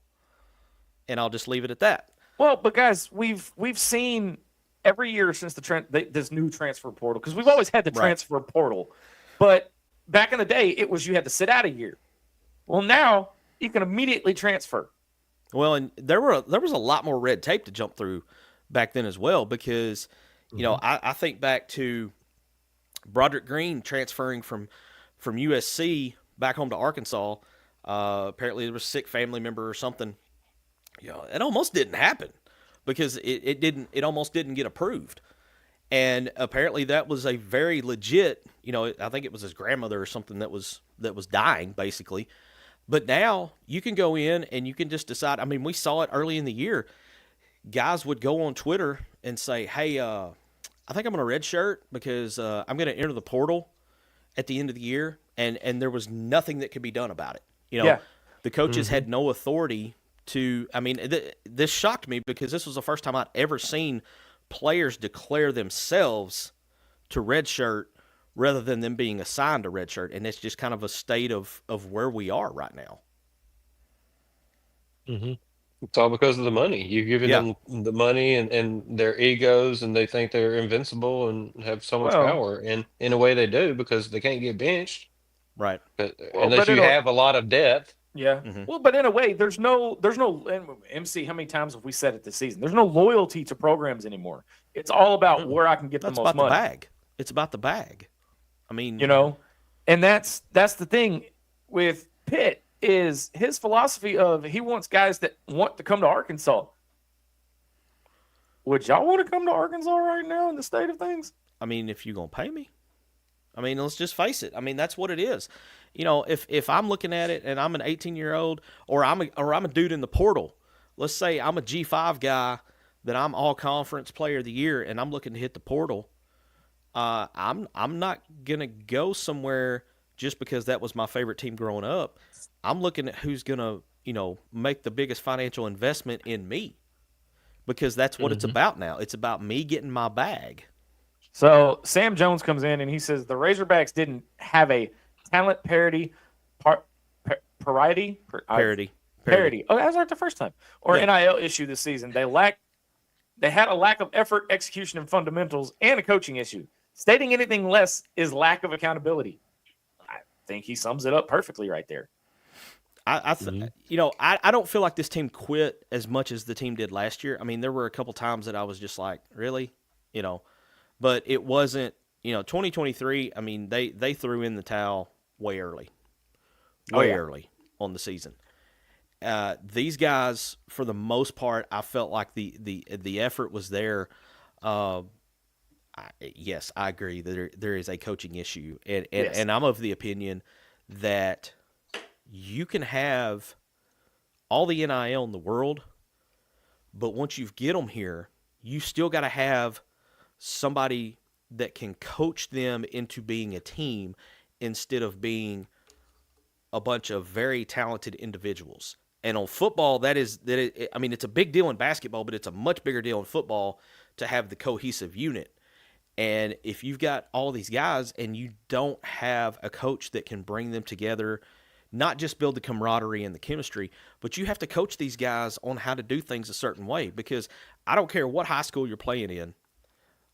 Speaker 5: And I'll just leave it at that.
Speaker 3: Well, but guys, we've seen every year since this new transfer portal, because we've always had the transfer portal, but back in the day it was you had to sit out a year. Well, now you can immediately transfer.
Speaker 5: Well, and there was a lot more red tape to jump through back then as well, because I think back to Broderick Green transferring from USC back home to Arkansas. Apparently there was a sick family member or something. It almost didn't happen because it almost didn't get approved. And apparently that was a very legit, I think it was his grandmother or something that was dying basically. But now you can go in and you can just decide. I mean, we saw it early in the year. Guys would go on Twitter and say, hey, I think I'm going to redshirt because I'm going to enter the portal at the end of the year. And there was nothing that could be done about it. You know, the coaches had no authority to – I mean, this shocked me because this was the first time I'd ever seen players declare themselves to redshirt rather than them being assigned a redshirt. And it's just kind of a state of where we are right now.
Speaker 8: Mm-hmm. It's all because of the money. You've given them the money and their egos, and they think they're invincible and have so much power. And in a way they do, because they can't get benched.
Speaker 5: Right.
Speaker 8: Unless you have a lot of depth.
Speaker 3: Yeah. Mm-hmm. Well, but in a way, there's no MC. How many times have we said it this season? There's no loyalty to programs anymore. It's all about where I can get the most money.
Speaker 5: It's about the bag. It's about the bag. I mean,
Speaker 3: and that's the thing with Pitt is his philosophy of he wants guys that want to come to Arkansas. Would y'all want to come to Arkansas right now in the state of things?
Speaker 5: I mean, if you're going to pay me. I mean, let's just face it. I mean, that's what it is. If I'm looking at it and I'm an 18-year-old or I'm a dude in the portal, let's say I'm a G5 guy that I'm all conference player of the year and I'm looking to hit the portal, I'm not going to go somewhere just because that was my favorite team growing up. I'm looking at who's going to, make the biggest financial investment in me, because that's what it's about now. It's about me getting my bag.
Speaker 3: So Sam Jones comes in and he says the Razorbacks didn't have a talent parity. Oh, that's right, the first time. Or NIL issue this season. They had a lack of effort, execution, and fundamentals, and a coaching issue. Stating anything less is lack of accountability. I think he sums it up perfectly right there.
Speaker 5: I don't feel like this team quit as much as the team did last year. I mean, there were a couple times that I was just like, really? But it wasn't, 2023, I mean, they threw in the towel way early on the season. These guys, for the most part, I felt like the effort was there. Yes, I agree that there is a coaching issue. And I'm of the opinion that you can have all the NIL in the world, but once you get them here, you still got to have somebody that can coach them into being a team instead of being a bunch of very talented individuals. And on football, it's a big deal in basketball, but it's a much bigger deal in football to have the cohesive unit. And if you've got all these guys and you don't have a coach that can bring them together, not just build the camaraderie and the chemistry, but you have to coach these guys on how to do things a certain way, because I don't care what high school you're playing in,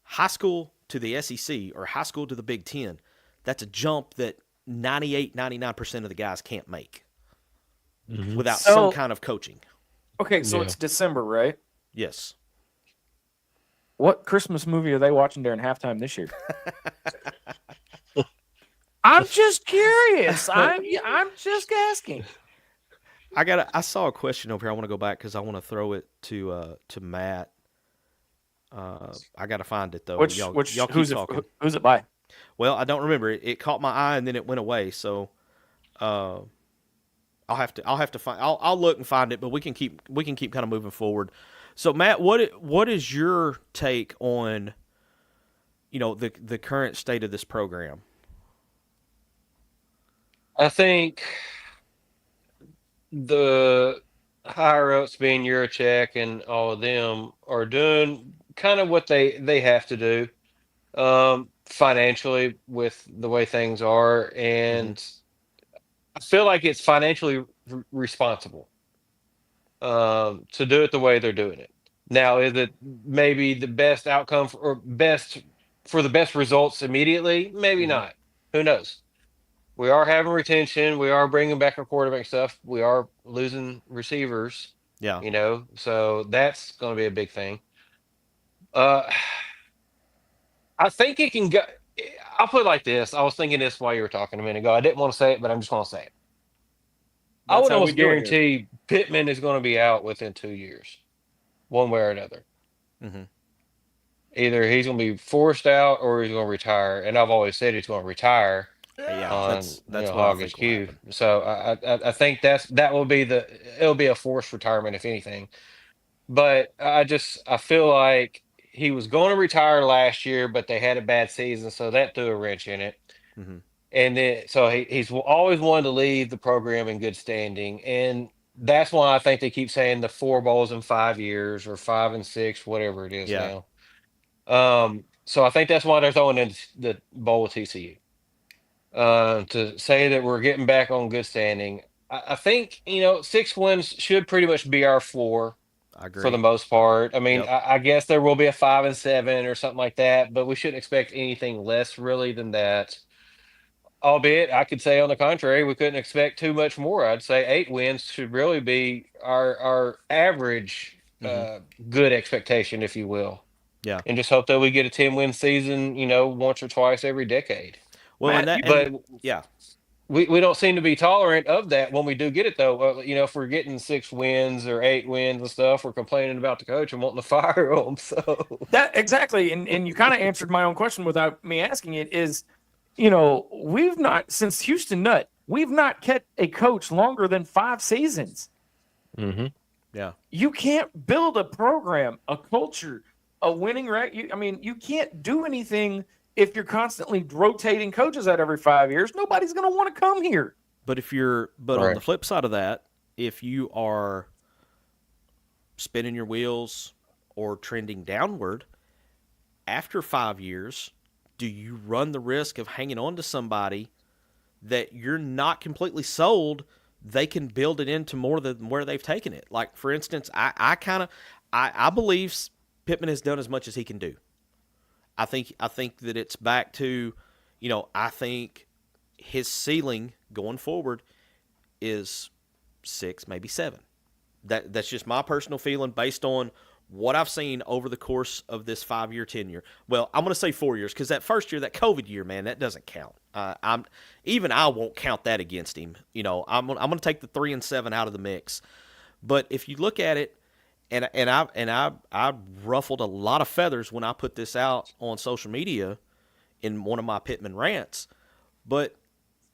Speaker 5: high school to the SEC or high school to the Big Ten, that's a jump that 98, 99% of the guys can't make without some kind of coaching.
Speaker 3: Okay, so it's December, right?
Speaker 5: Yes.
Speaker 3: What Christmas movie are they watching during halftime this year? I'm just curious. I'm just asking.
Speaker 5: I saw a question over here. I want to go back because I want to throw it to Matt. I got to find it though. Y'all keep talking.
Speaker 3: Who's it by?
Speaker 5: Well, I don't remember. It caught my eye and then it went away. So, I'll have to find. I'll look and find it. But we can keep kind of moving forward. So, Matt, what is your take on, the current state of this program?
Speaker 8: I think the higher ups, being Yurachek and all of them, are doing kind of what they have to do financially with the way things are, and I feel like it's financially responsible to do it the way they're doing it. Now, is it maybe the best outcome for the best results immediately? Maybe not. Who knows? We are having retention. We are bringing back our quarterback stuff. We are losing receivers.
Speaker 5: Yeah.
Speaker 8: So that's going to be a big thing. I think it can go. I'll put it like this. I was thinking this while you were talking a minute ago. I didn't want to say it, but I'm just going to say it. I would almost guarantee Pittman is going to be out within 2 years, one way or another.
Speaker 5: Mm-hmm.
Speaker 8: Either he's going to be forced out or he's going to retire. And I've always said he's going to retire.
Speaker 5: that's what
Speaker 8: Hog
Speaker 5: I
Speaker 8: is
Speaker 5: think will
Speaker 8: Q.
Speaker 5: happen.
Speaker 8: So I think that will be it'll be a forced retirement if anything. But I feel like he was going to retire last year, but they had a bad season, so that threw a wrench in it.
Speaker 5: Mm-hmm.
Speaker 8: And then so he's always wanted to leave the program in good standing, and that's why I think they keep saying the 4 bowls in 5 years or 5 and 6, whatever it is
Speaker 5: Yeah.
Speaker 8: now. So I think that's why they're throwing in the bowl with TCU to say that we're getting back on good standing. I think 6 wins should pretty much be our floor
Speaker 5: I agree.
Speaker 8: for the most part. I mean,
Speaker 5: Yep.
Speaker 8: I guess there will be a 5 and 7 or something like that, but we shouldn't expect anything less really than that. Albeit, I could say on the contrary, we couldn't expect too much more. I'd say 8 wins should really be our average good expectation, if you will.
Speaker 5: Yeah.
Speaker 8: And just hope that we get a 10-win season, once or twice every decade.
Speaker 5: Well,
Speaker 8: But
Speaker 5: yeah,
Speaker 8: we don't seem to be tolerant of that when we do get it, though. If we're getting 6 wins or 8 wins and stuff, we're complaining about the coach and wanting to fire him. So
Speaker 3: that exactly, and you kind of answered my own question without me asking it. Is we've not, since Houston Nutt, we've not kept a coach longer than 5 seasons.
Speaker 8: Mm-hmm.
Speaker 5: Yeah,
Speaker 3: you can't build a program, a culture, a winning record. I mean, you can't do anything if you're constantly rotating coaches out every 5 years. Nobody's going to want to come here.
Speaker 5: but on the flip side of that, if you are spinning your wheels or trending downward after 5 years, do you run the risk of hanging on to somebody that you're not completely sold they can build it into more than where they've taken it? Like, for instance, I believe Pittman has done as much as he can do. I think that it's back to, I think his ceiling going forward is 6, maybe 7. That's just my personal feeling based on what I've seen over the course of this 5-year tenure. Well, I'm going to say 4 years because that first year, that COVID year, man, that doesn't count. I won't count that against him. I'm going to take the 3 and 7 out of the mix. But if you look at it, and I ruffled a lot of feathers when I put this out on social media in one of my Pittman rants, but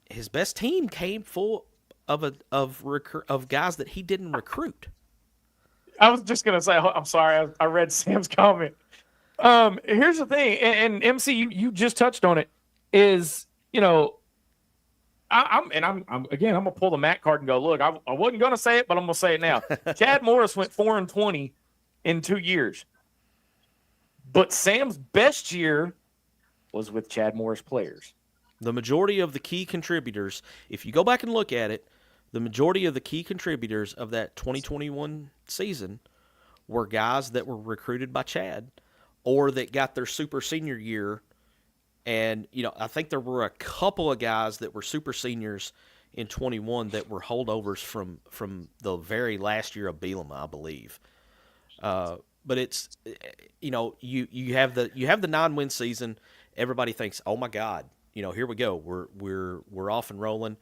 Speaker 5: his best team came full of guys that he didn't recruit.
Speaker 3: I was just gonna say, I'm sorry, I read Sam's comment. Here's the thing, and MC, you just touched on it. Is I'm gonna pull the Matt card and go, look, I wasn't gonna say it, but I'm gonna say it now. Chad Morris went 4-20 in 2 years, but Sam's best year was with Chad Morris players.
Speaker 5: The majority of the key contributors, if you go back and look at it, the majority of the key contributors of that 2021 season were guys that were recruited by Chad or that got their super senior year. And, I think there were a couple of guys that were super seniors in 21 that were holdovers from the very last year of Bielema, I believe. But it's, you have the 9-win season. Everybody thinks, oh my God, here we go. We're off and rolling.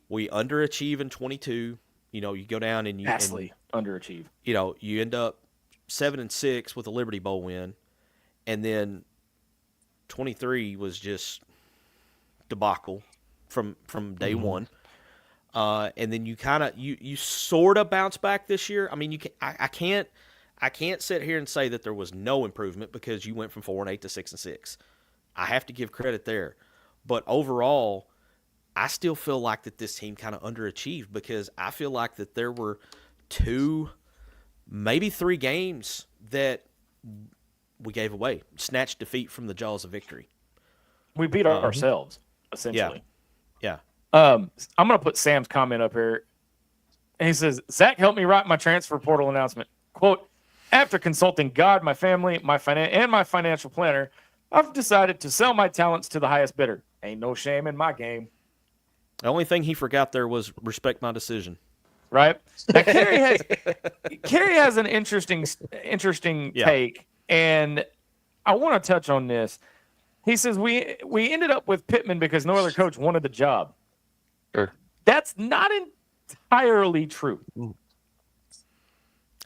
Speaker 5: We underachieve in 22. You go down and you
Speaker 3: vastly underachieve.
Speaker 5: You end up 7-6 with a Liberty Bowl win, and then 23 was just debacle from day one. And then you kind of you sort of bounce back this year. I mean, I can't sit here and say that there was no improvement because you went from 4-8 to 6-6. I have to give credit there, but overall, I still feel like that this team kind of underachieved because I feel like that there were 2, maybe 3 games that we gave away, snatched defeat from the jaws of victory.
Speaker 3: We beat ourselves, essentially.
Speaker 5: Yeah.
Speaker 3: I'm going to put Sam's comment up here. And he says, Zach helped me write my transfer portal announcement. Quote, after consulting God, my family, and my financial planner, I've decided to sell my talents to the highest bidder. Ain't no shame in my game.
Speaker 5: The only thing he forgot there was respect my decision.
Speaker 3: Right? Now, Kerry has an interesting take, and I want to touch on this. He says, we ended up with Pittman because no other coach wanted the job.
Speaker 8: Sure.
Speaker 3: That's not entirely true.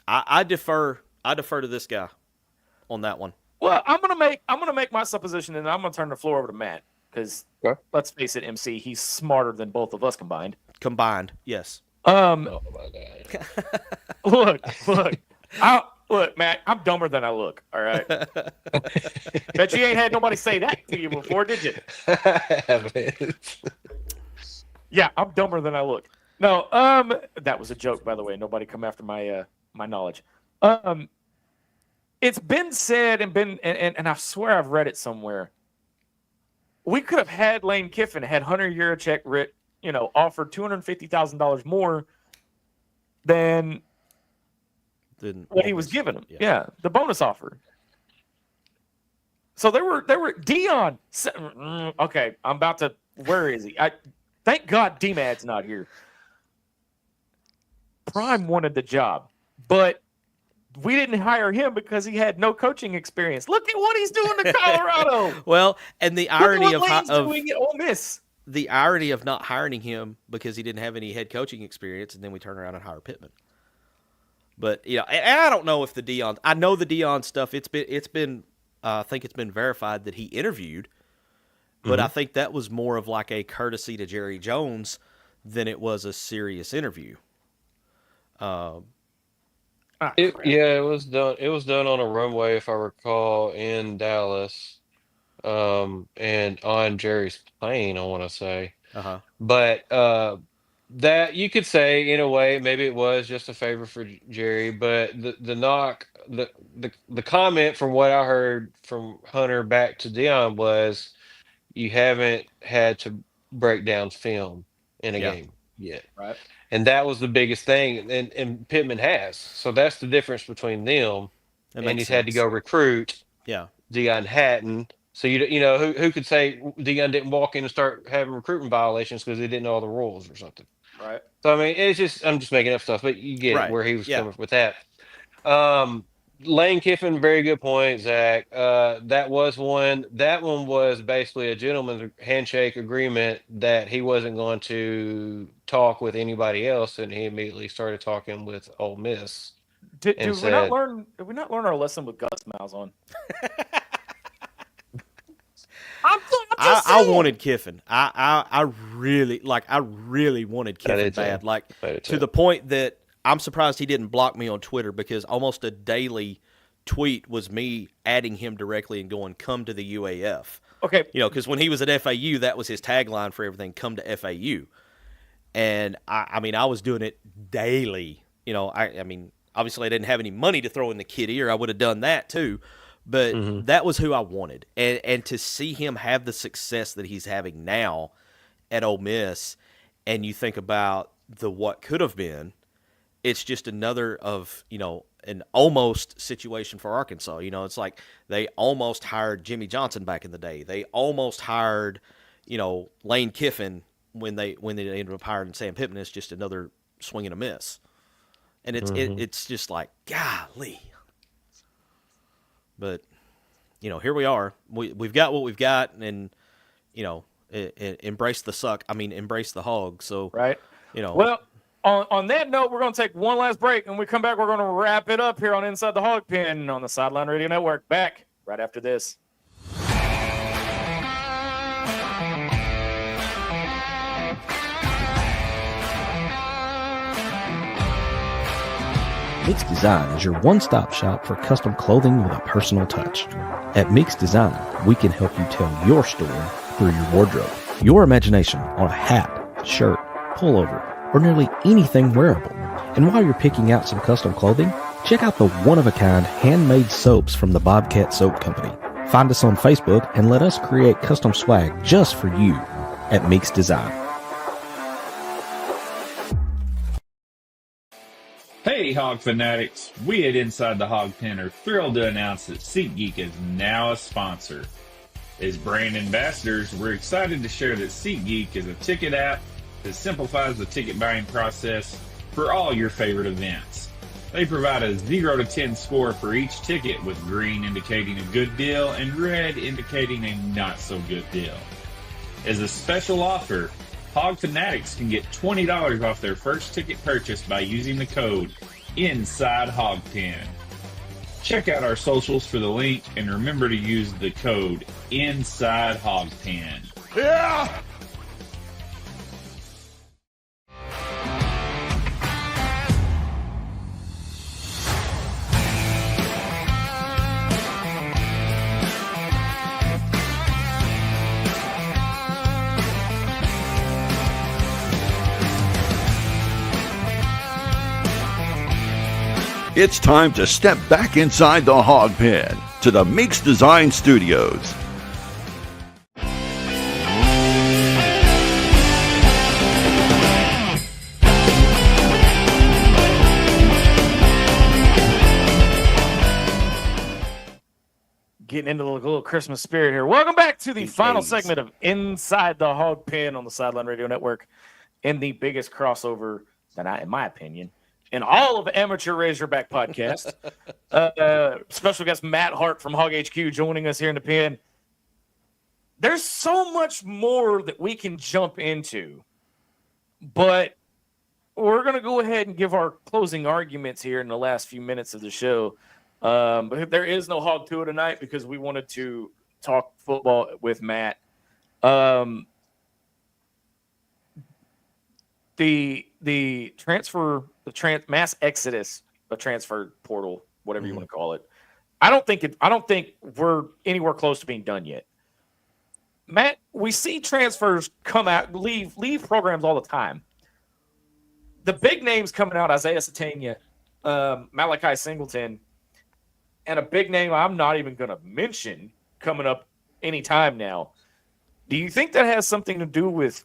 Speaker 5: I defer to this guy on that one.
Speaker 3: Well, I'm gonna make my supposition, and I'm gonna turn the floor over to Matt. because
Speaker 8: Okay.
Speaker 3: let's face it, MC, he's smarter than both of us combined.
Speaker 5: Combined, yes.
Speaker 8: Oh my God.
Speaker 3: Look, Matt, I'm dumber than I look. All right. Bet you ain't had nobody say that to you before, did you?
Speaker 8: I haven't.
Speaker 3: Yeah, I'm dumber than I look. No, that was a joke, by the way. Nobody come after my my knowledge. It's been said and I swear I've read it somewhere. We could have had Lane Kiffin had Hunter Yurachek offered $250,000 more than what he was giving him. Yeah, the bonus offer. So there were Dion. Okay, I'm about to. Where is he? Thank God D-Mad's not here. Prime wanted the job, but we didn't hire him because he had no coaching experience. Look at what he's doing to Colorado.
Speaker 5: Well, and the irony of
Speaker 3: doing at Ole Miss.
Speaker 5: The irony of not hiring him because he didn't have any head coaching experience, and then we turn around and hire Pittman. But and I don't know if the Dion. I know the Dion stuff. It's been. I think it's been verified that he interviewed, but I think that was more of like a courtesy to Jerry Jones than it was a serious interview.
Speaker 8: It was done. It was done on a runway, if I recall, in Dallas, and on Jerry's plane, I want to say. But that you could say, in a way, maybe it was just a favor for Jerry. But the knock, the comment from what I heard from Hunter back to Dion was, you haven't had to break down film in a game yet.
Speaker 3: Right.
Speaker 8: And that was the biggest thing, and Pittman has. So that's the difference between them. And he's had to go recruit. Dion hadn't. So who could say Dion didn't walk in and start having recruiting violations because he didn't know all the rules or something.
Speaker 3: Right.
Speaker 8: So I mean, I'm just making up stuff, but you get where he was coming with that. Lane Kiffin, very good point, Zach. That was one. That one was basically a gentleman's handshake agreement that he wasn't going to talk with anybody else, and he immediately started talking with Ole Miss.
Speaker 3: Did we not learn our lesson with Gus Malzahn?
Speaker 5: I wanted Kiffin. I really wanted Kiffin bad. Like to the point that I'm surprised he didn't block me on Twitter, because almost a daily tweet was me adding him directly and going, "Come to the UAF."
Speaker 3: Okay.
Speaker 5: Because when he was at FAU, that was his tagline for everything, "Come to FAU." And I mean, I was doing it daily. I mean, obviously I didn't have any money to throw in the kitty, or I would have done that too. But that was who I wanted. And to see him have the success that he's having now at Ole Miss, and you think about what could have been, it's just another of, an almost situation for Arkansas. It's like they almost hired Jimmy Johnson back in the day. They almost hired, Lane Kiffin when they ended up hiring Sam Pittman. It's just another swing and a miss. And it's just like, golly. But, here we are. We've got what we've got, and, embrace the suck. I mean, embrace the hog. So,
Speaker 3: right. Well, on that note, we're going to take one last break. And when we come back, we're going to wrap it up here on Inside the Hawg Pen on the Sideline Radio Network. Back right after this.
Speaker 1: Mix Design is your one-stop shop for custom clothing with a personal touch. At Mix Design, we can help you tell your story through your wardrobe. Your imagination on a hat, shirt, pullover, or nearly anything wearable. And while you're picking out some custom clothing, check out the one-of-a-kind handmade soaps from the Bobcat Soap Company. Find us on Facebook and let us create custom swag just for you at Mix Design.
Speaker 2: Hey, Hog fanatics. We at Inside the Hawg Pen are thrilled to announce that SeatGeek is now a sponsor. As brand ambassadors, we're excited to share that SeatGeek is a ticket app that simplifies the ticket buying process for all your favorite events. They provide a 0 to 10 score for each ticket, with green indicating a good deal and red indicating a not so good deal. As a special offer, Hog fanatics can get $20 off their first ticket purchase by using the code INSIDEHOGPEN. Check out our socials for the link, and remember to use the code INSIDEHOGPEN.
Speaker 7: Yeah!
Speaker 6: It's time to step back inside the Hog Pen to the Meeks Design Studios.
Speaker 3: Getting into the little Christmas spirit here. Welcome back to the final segment of Inside the Hog Pen on the Sideline Radio Network, in the biggest crossover that in my opinion, in all of amateur Razorback podcast. Special guest Matt Hart from Hog HQ joining us here in the pen. There's so much more that we can jump into, but we're going to go ahead and give our closing arguments here in the last few minutes of the show. But there is no Hog Tour tonight because we wanted to talk football with Matt. The mass exodus, a transfer portal, whatever you want to call it. I don't think we're anywhere close to being done yet. Matt, we see transfers come out, leave programs all the time. The big names coming out: Isaiah Satania, Malachi Singleton, and a big name I'm not even going to mention coming up anytime now. Do you think that has something to do with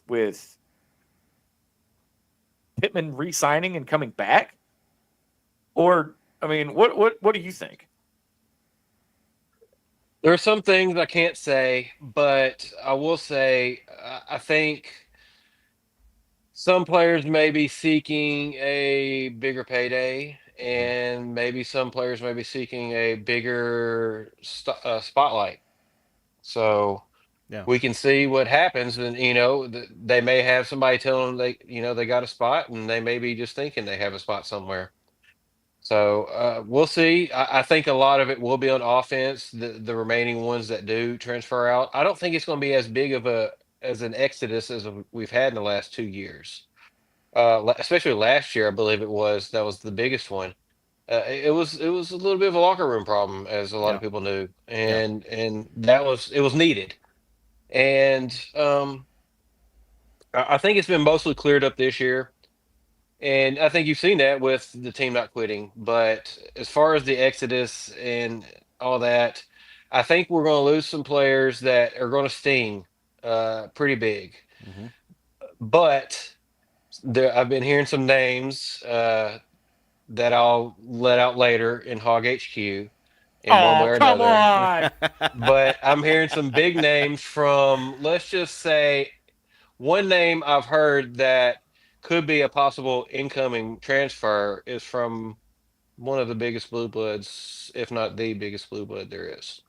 Speaker 3: Pittman re-signing and coming back? Or, I mean, what do you think?
Speaker 8: There are some things I can't say, but I will say I think some players may be seeking a bigger payday, and maybe some players may be seeking a bigger spotlight. So we can see what happens, and they may have somebody tell them they got a spot, and they may be just thinking they have a spot somewhere. So we'll see. I think a lot of it will be on offense. The remaining ones that do transfer out, I don't think it's going to be as big of an exodus as we've had in the last 2 years. Especially last year, I believe that was the biggest one. It was a little bit of a locker room problem, as a lot of people knew, and it was needed. And I think it's been mostly cleared up this year. And I think you've seen that with the team not quitting. But as far as the exodus and all that, I think we're going to lose some players that are going to sting pretty big. Mm-hmm. But I've been hearing some names that I'll let out later in Hog HQ in one way or another.
Speaker 3: On.
Speaker 8: But I'm hearing some big names from, let's just say, one name I've heard that could be a possible incoming transfer is from one of the biggest blue bloods, if not the biggest blue blood there is.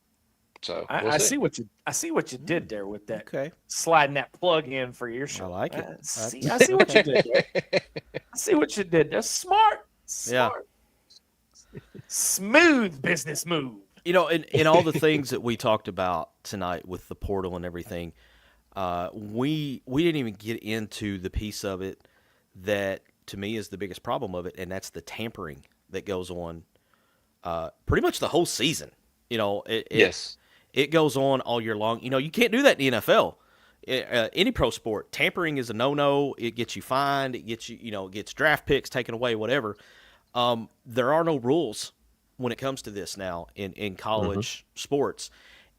Speaker 8: So
Speaker 3: I see what you did there with that. Okay, sliding that plug in for your show.
Speaker 5: I like it.
Speaker 3: I see what you did there. I see what you did. That's smart.
Speaker 5: Yeah.
Speaker 3: Smooth business move.
Speaker 5: In all the things that we talked about tonight with the portal and everything, we didn't even get into the piece of it that to me is the biggest problem of it, and that's the tampering that goes on pretty much the whole season.
Speaker 8: Yes.
Speaker 5: It goes on all year long. You can't do that in the NFL. Any pro sport, tampering is a no-no. It gets you fined. It gets you, it gets draft picks taken away, whatever. There are no rules when it comes to this now in college sports.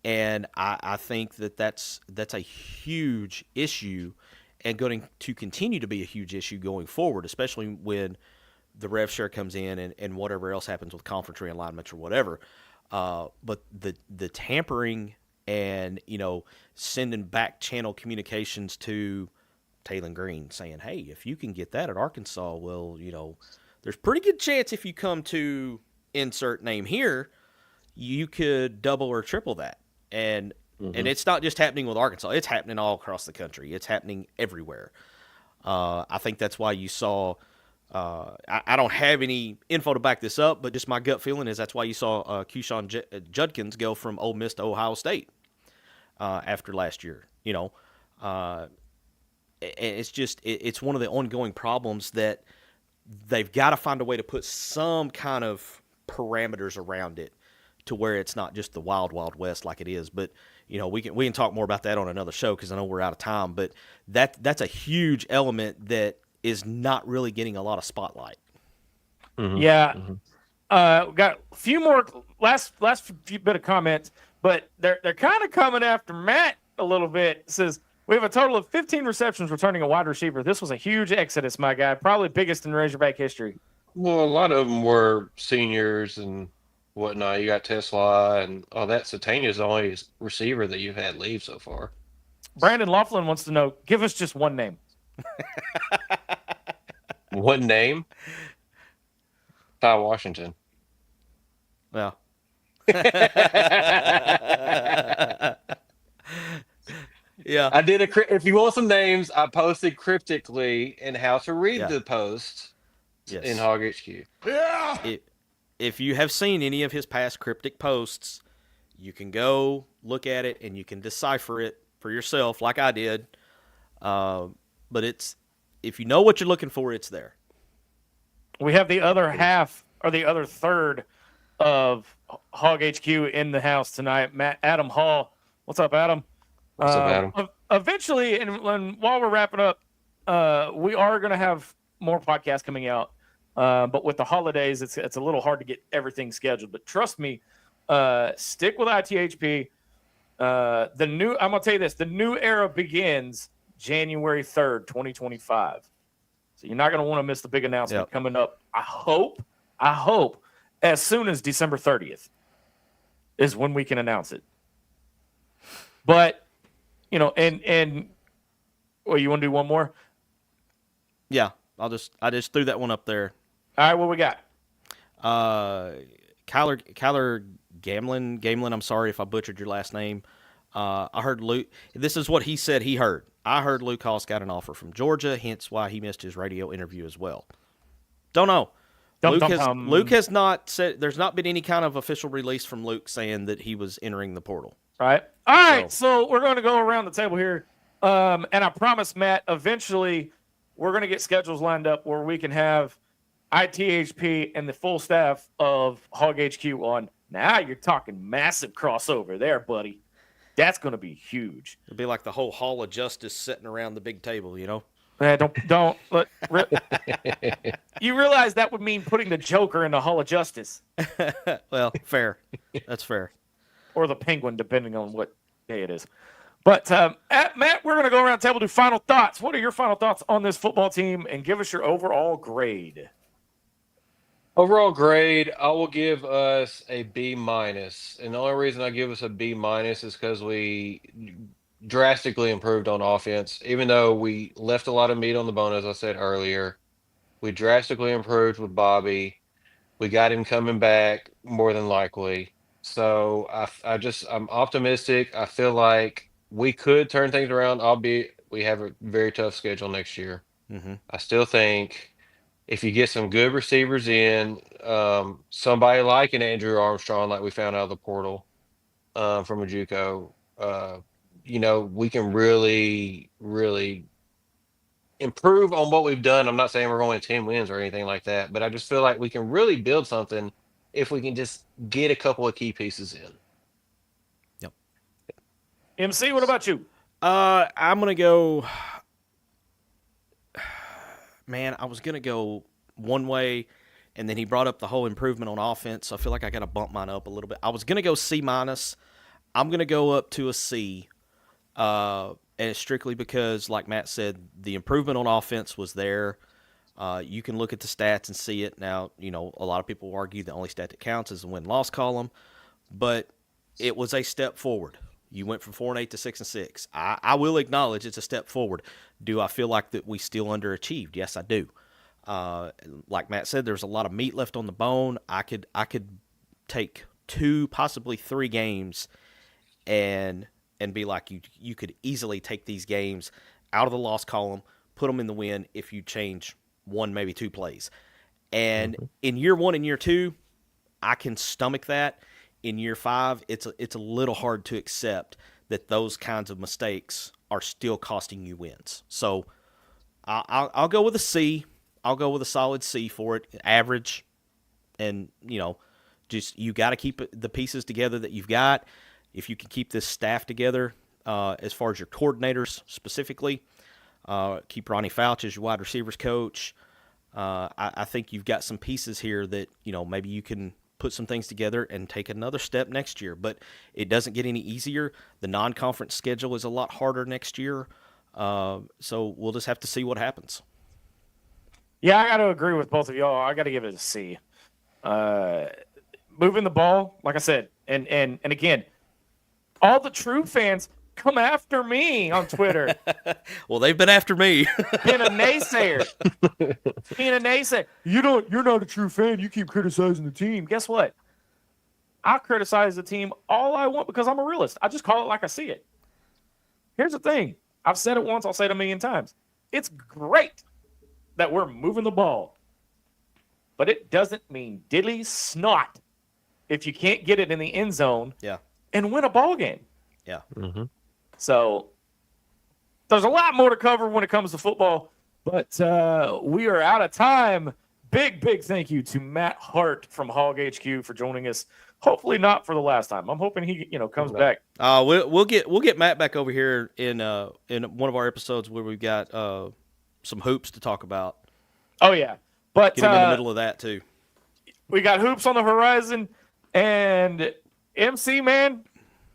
Speaker 5: And I think that's a huge issue and going to continue to be a huge issue going forward, especially when the rev share comes in and whatever else happens with conference realignments or whatever. But the tampering and, sending back channel communications to Taylor Green saying, hey, if you can get that at Arkansas, well, there's pretty good chance if you come to insert name here, you could double or triple that. And it's not just happening with Arkansas. It's happening all across the country. It's happening everywhere. I think that's why you saw I don't have any info to back this up, but just my gut feeling is that's why you saw Keyshawn Judkins go from Ole Miss to Ohio State after last year. It's just it's one of the ongoing problems that they've got to find a way to put some kind of parameters around it to where it's not just the wild, wild west like it is. But we can talk more about that on another show because I know we're out of time. But that's a huge element that is not really getting a lot of spotlight.
Speaker 3: Mm-hmm. Yeah. Mm-hmm. We got a few more last few bit of comments, but they're kind of coming after Matt a little bit. It says, we have a total of 15 receptions returning a wide receiver. This was a huge exodus, my guy. Probably biggest in Razorback history.
Speaker 8: Well, a lot of them were seniors and whatnot. You got Tesla and that. Satania's the only receiver that you've had leave so far.
Speaker 3: Brandon Laughlin wants to know, give us just one name.
Speaker 8: One name? Ty Washington.
Speaker 5: Well. Yeah,
Speaker 8: I did if you want some names, I posted cryptically in how to read the post in Hog HQ.
Speaker 7: Yeah.
Speaker 5: If you have seen any of his past cryptic posts, you can go look at it and you can decipher it for yourself, like I did. But if you know what you're looking for, it's there.
Speaker 3: We have the other half or the other third of Hog HQ in the house tonight. Adam Hall. What's up, Adam?
Speaker 8: What's up, Adam?
Speaker 3: Eventually, and while we're wrapping up, we are going to have more podcasts coming out. But with the holidays, it's a little hard to get everything scheduled. But trust me, stick with ITHP. I'm going to tell you this. The new era begins January 3rd, 2025. So you're not going to want to miss the big announcement coming up. I hope, as soon as December 30th is when we can announce it. But, you want to do one more?
Speaker 5: Yeah, I just threw that one up there.
Speaker 3: All right, what we got?
Speaker 5: Kyler Gamlin, I'm sorry if I butchered your last name. I heard Luke. This is what he said he heard. I heard Luke Haas got an offer from Georgia, hence why he missed his radio interview as well. Don't know. Luke has not said. There's not been any kind of official release from Luke saying that he was entering the portal.
Speaker 3: Right. All right. So we're going to go around the table here, and I promise, Matt, eventually we're going to get schedules lined up where we can have ITHP and the full staff of Hog HQ on. Now you're talking massive crossover there, buddy. That's going to be huge.
Speaker 5: It'll be like the whole Hall of Justice sitting around the big table,
Speaker 3: Don't. You realize that would mean putting the Joker in the Hall of Justice.
Speaker 5: Well, fair. That's fair.
Speaker 3: Or the Penguin, depending on what day it is. But, Matt, we're going to go around the table, do final thoughts. What are your final thoughts on this football team? And give us your overall grade.
Speaker 8: Overall grade, I will give us a B-. And the only reason I give us a B- is because we drastically improved on offense. Even though we left a lot of meat on the bone, as I said earlier, we drastically improved with Bobby. We got him coming back more than likely. So I'm optimistic. I feel like we could turn things around, albeit we have a very tough schedule next year.
Speaker 5: Mm-hmm.
Speaker 8: I still think if you get some good receivers in, somebody like an Andrew Armstrong, like we found out of the portal from a JUCO, we can really, really improve on what we've done. I'm not saying we're going 10 wins or anything like that, but I just feel like we can really build something if we can just get a couple of key pieces in.
Speaker 5: Yep.
Speaker 3: MC, what about you?
Speaker 5: I'm going to go... Man, I was going to go one way, and then he brought up the whole improvement on offense, so I feel like I got to bump mine up a little bit. I was going to go C-. I'm going to go up to a C, and it's strictly because, like Matt said, the improvement on offense was there. You can look at the stats and see it. Now, a lot of people argue the only stat that counts is the win-loss column, but it was a step forward. You went from 4-8 to 6-6. I will acknowledge it's a step forward. Do I feel like that we still underachieved? Yes, I do. Like Matt said, there's a lot of meat left on the bone. I could take 2, possibly 3 games and be like, you could easily take these games out of the loss column, put them in the win if you change 1, maybe 2 plays. And in year 1 and year 2, I can stomach that. In year 5, it's a little hard to accept that those kinds of mistakes are still costing you wins. So I'll go with a C. I'll go with a solid C for it, average. And, just you got to keep the pieces together that you've got. If you can keep this staff together, as far as your coordinators specifically, keep Ronnie Fouch as your wide receivers coach. I think you've got some pieces here that, maybe you can put some things together and take another step next year. But it doesn't get any easier. The non-conference schedule is a lot harder next year. So we'll just have to see what happens.
Speaker 3: Yeah, I got to agree with both of y'all. I got to give it a C. Moving the ball, like I said, and again, all the true fans come after me on Twitter.
Speaker 5: Well, they've been after me.
Speaker 3: Being a naysayer. You're not a true fan. You keep criticizing the team. Guess what? I criticize the team all I want because I'm a realist. I just call it like I see it. Here's the thing. I've said it once. I'll say it a million times. It's great that we're moving the ball, but it doesn't mean diddly snot if you can't get it in the end zone and win a ball game.
Speaker 5: Yeah.
Speaker 8: Mm-hmm.
Speaker 3: So there's a lot more to cover when it comes to football, but we are out of time. Big thank you to Matt Hart from Hog HQ for joining us. Hopefully not for the last time. I'm hoping he comes back.
Speaker 5: We'll get Matt back over here in one of our episodes where we've got some hoops to talk about.
Speaker 3: Oh yeah, but
Speaker 5: get him in the middle of that too.
Speaker 3: We got hoops on the horizon, and MC, man,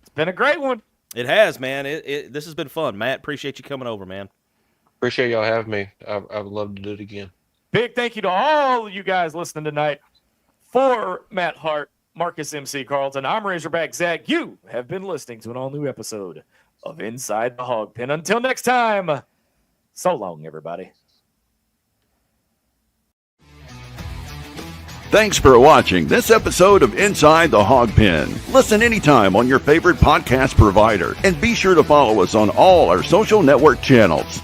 Speaker 3: it's been a great one.
Speaker 5: It has, man. This has been fun. Matt, appreciate you coming over, man.
Speaker 8: Appreciate y'all having me. I would love to do it again.
Speaker 3: Big thank you to all of you guys listening tonight. For Matt Hart, Marcus MC Carlton, I'm Razorback Zach. You have been listening to an all-new episode of Inside the Hawg Pen. Until next time, so long, everybody.
Speaker 6: Thanks for watching this episode of Inside the Hawg Pen. Listen anytime on your favorite podcast provider, and be sure to follow us on all our social network channels.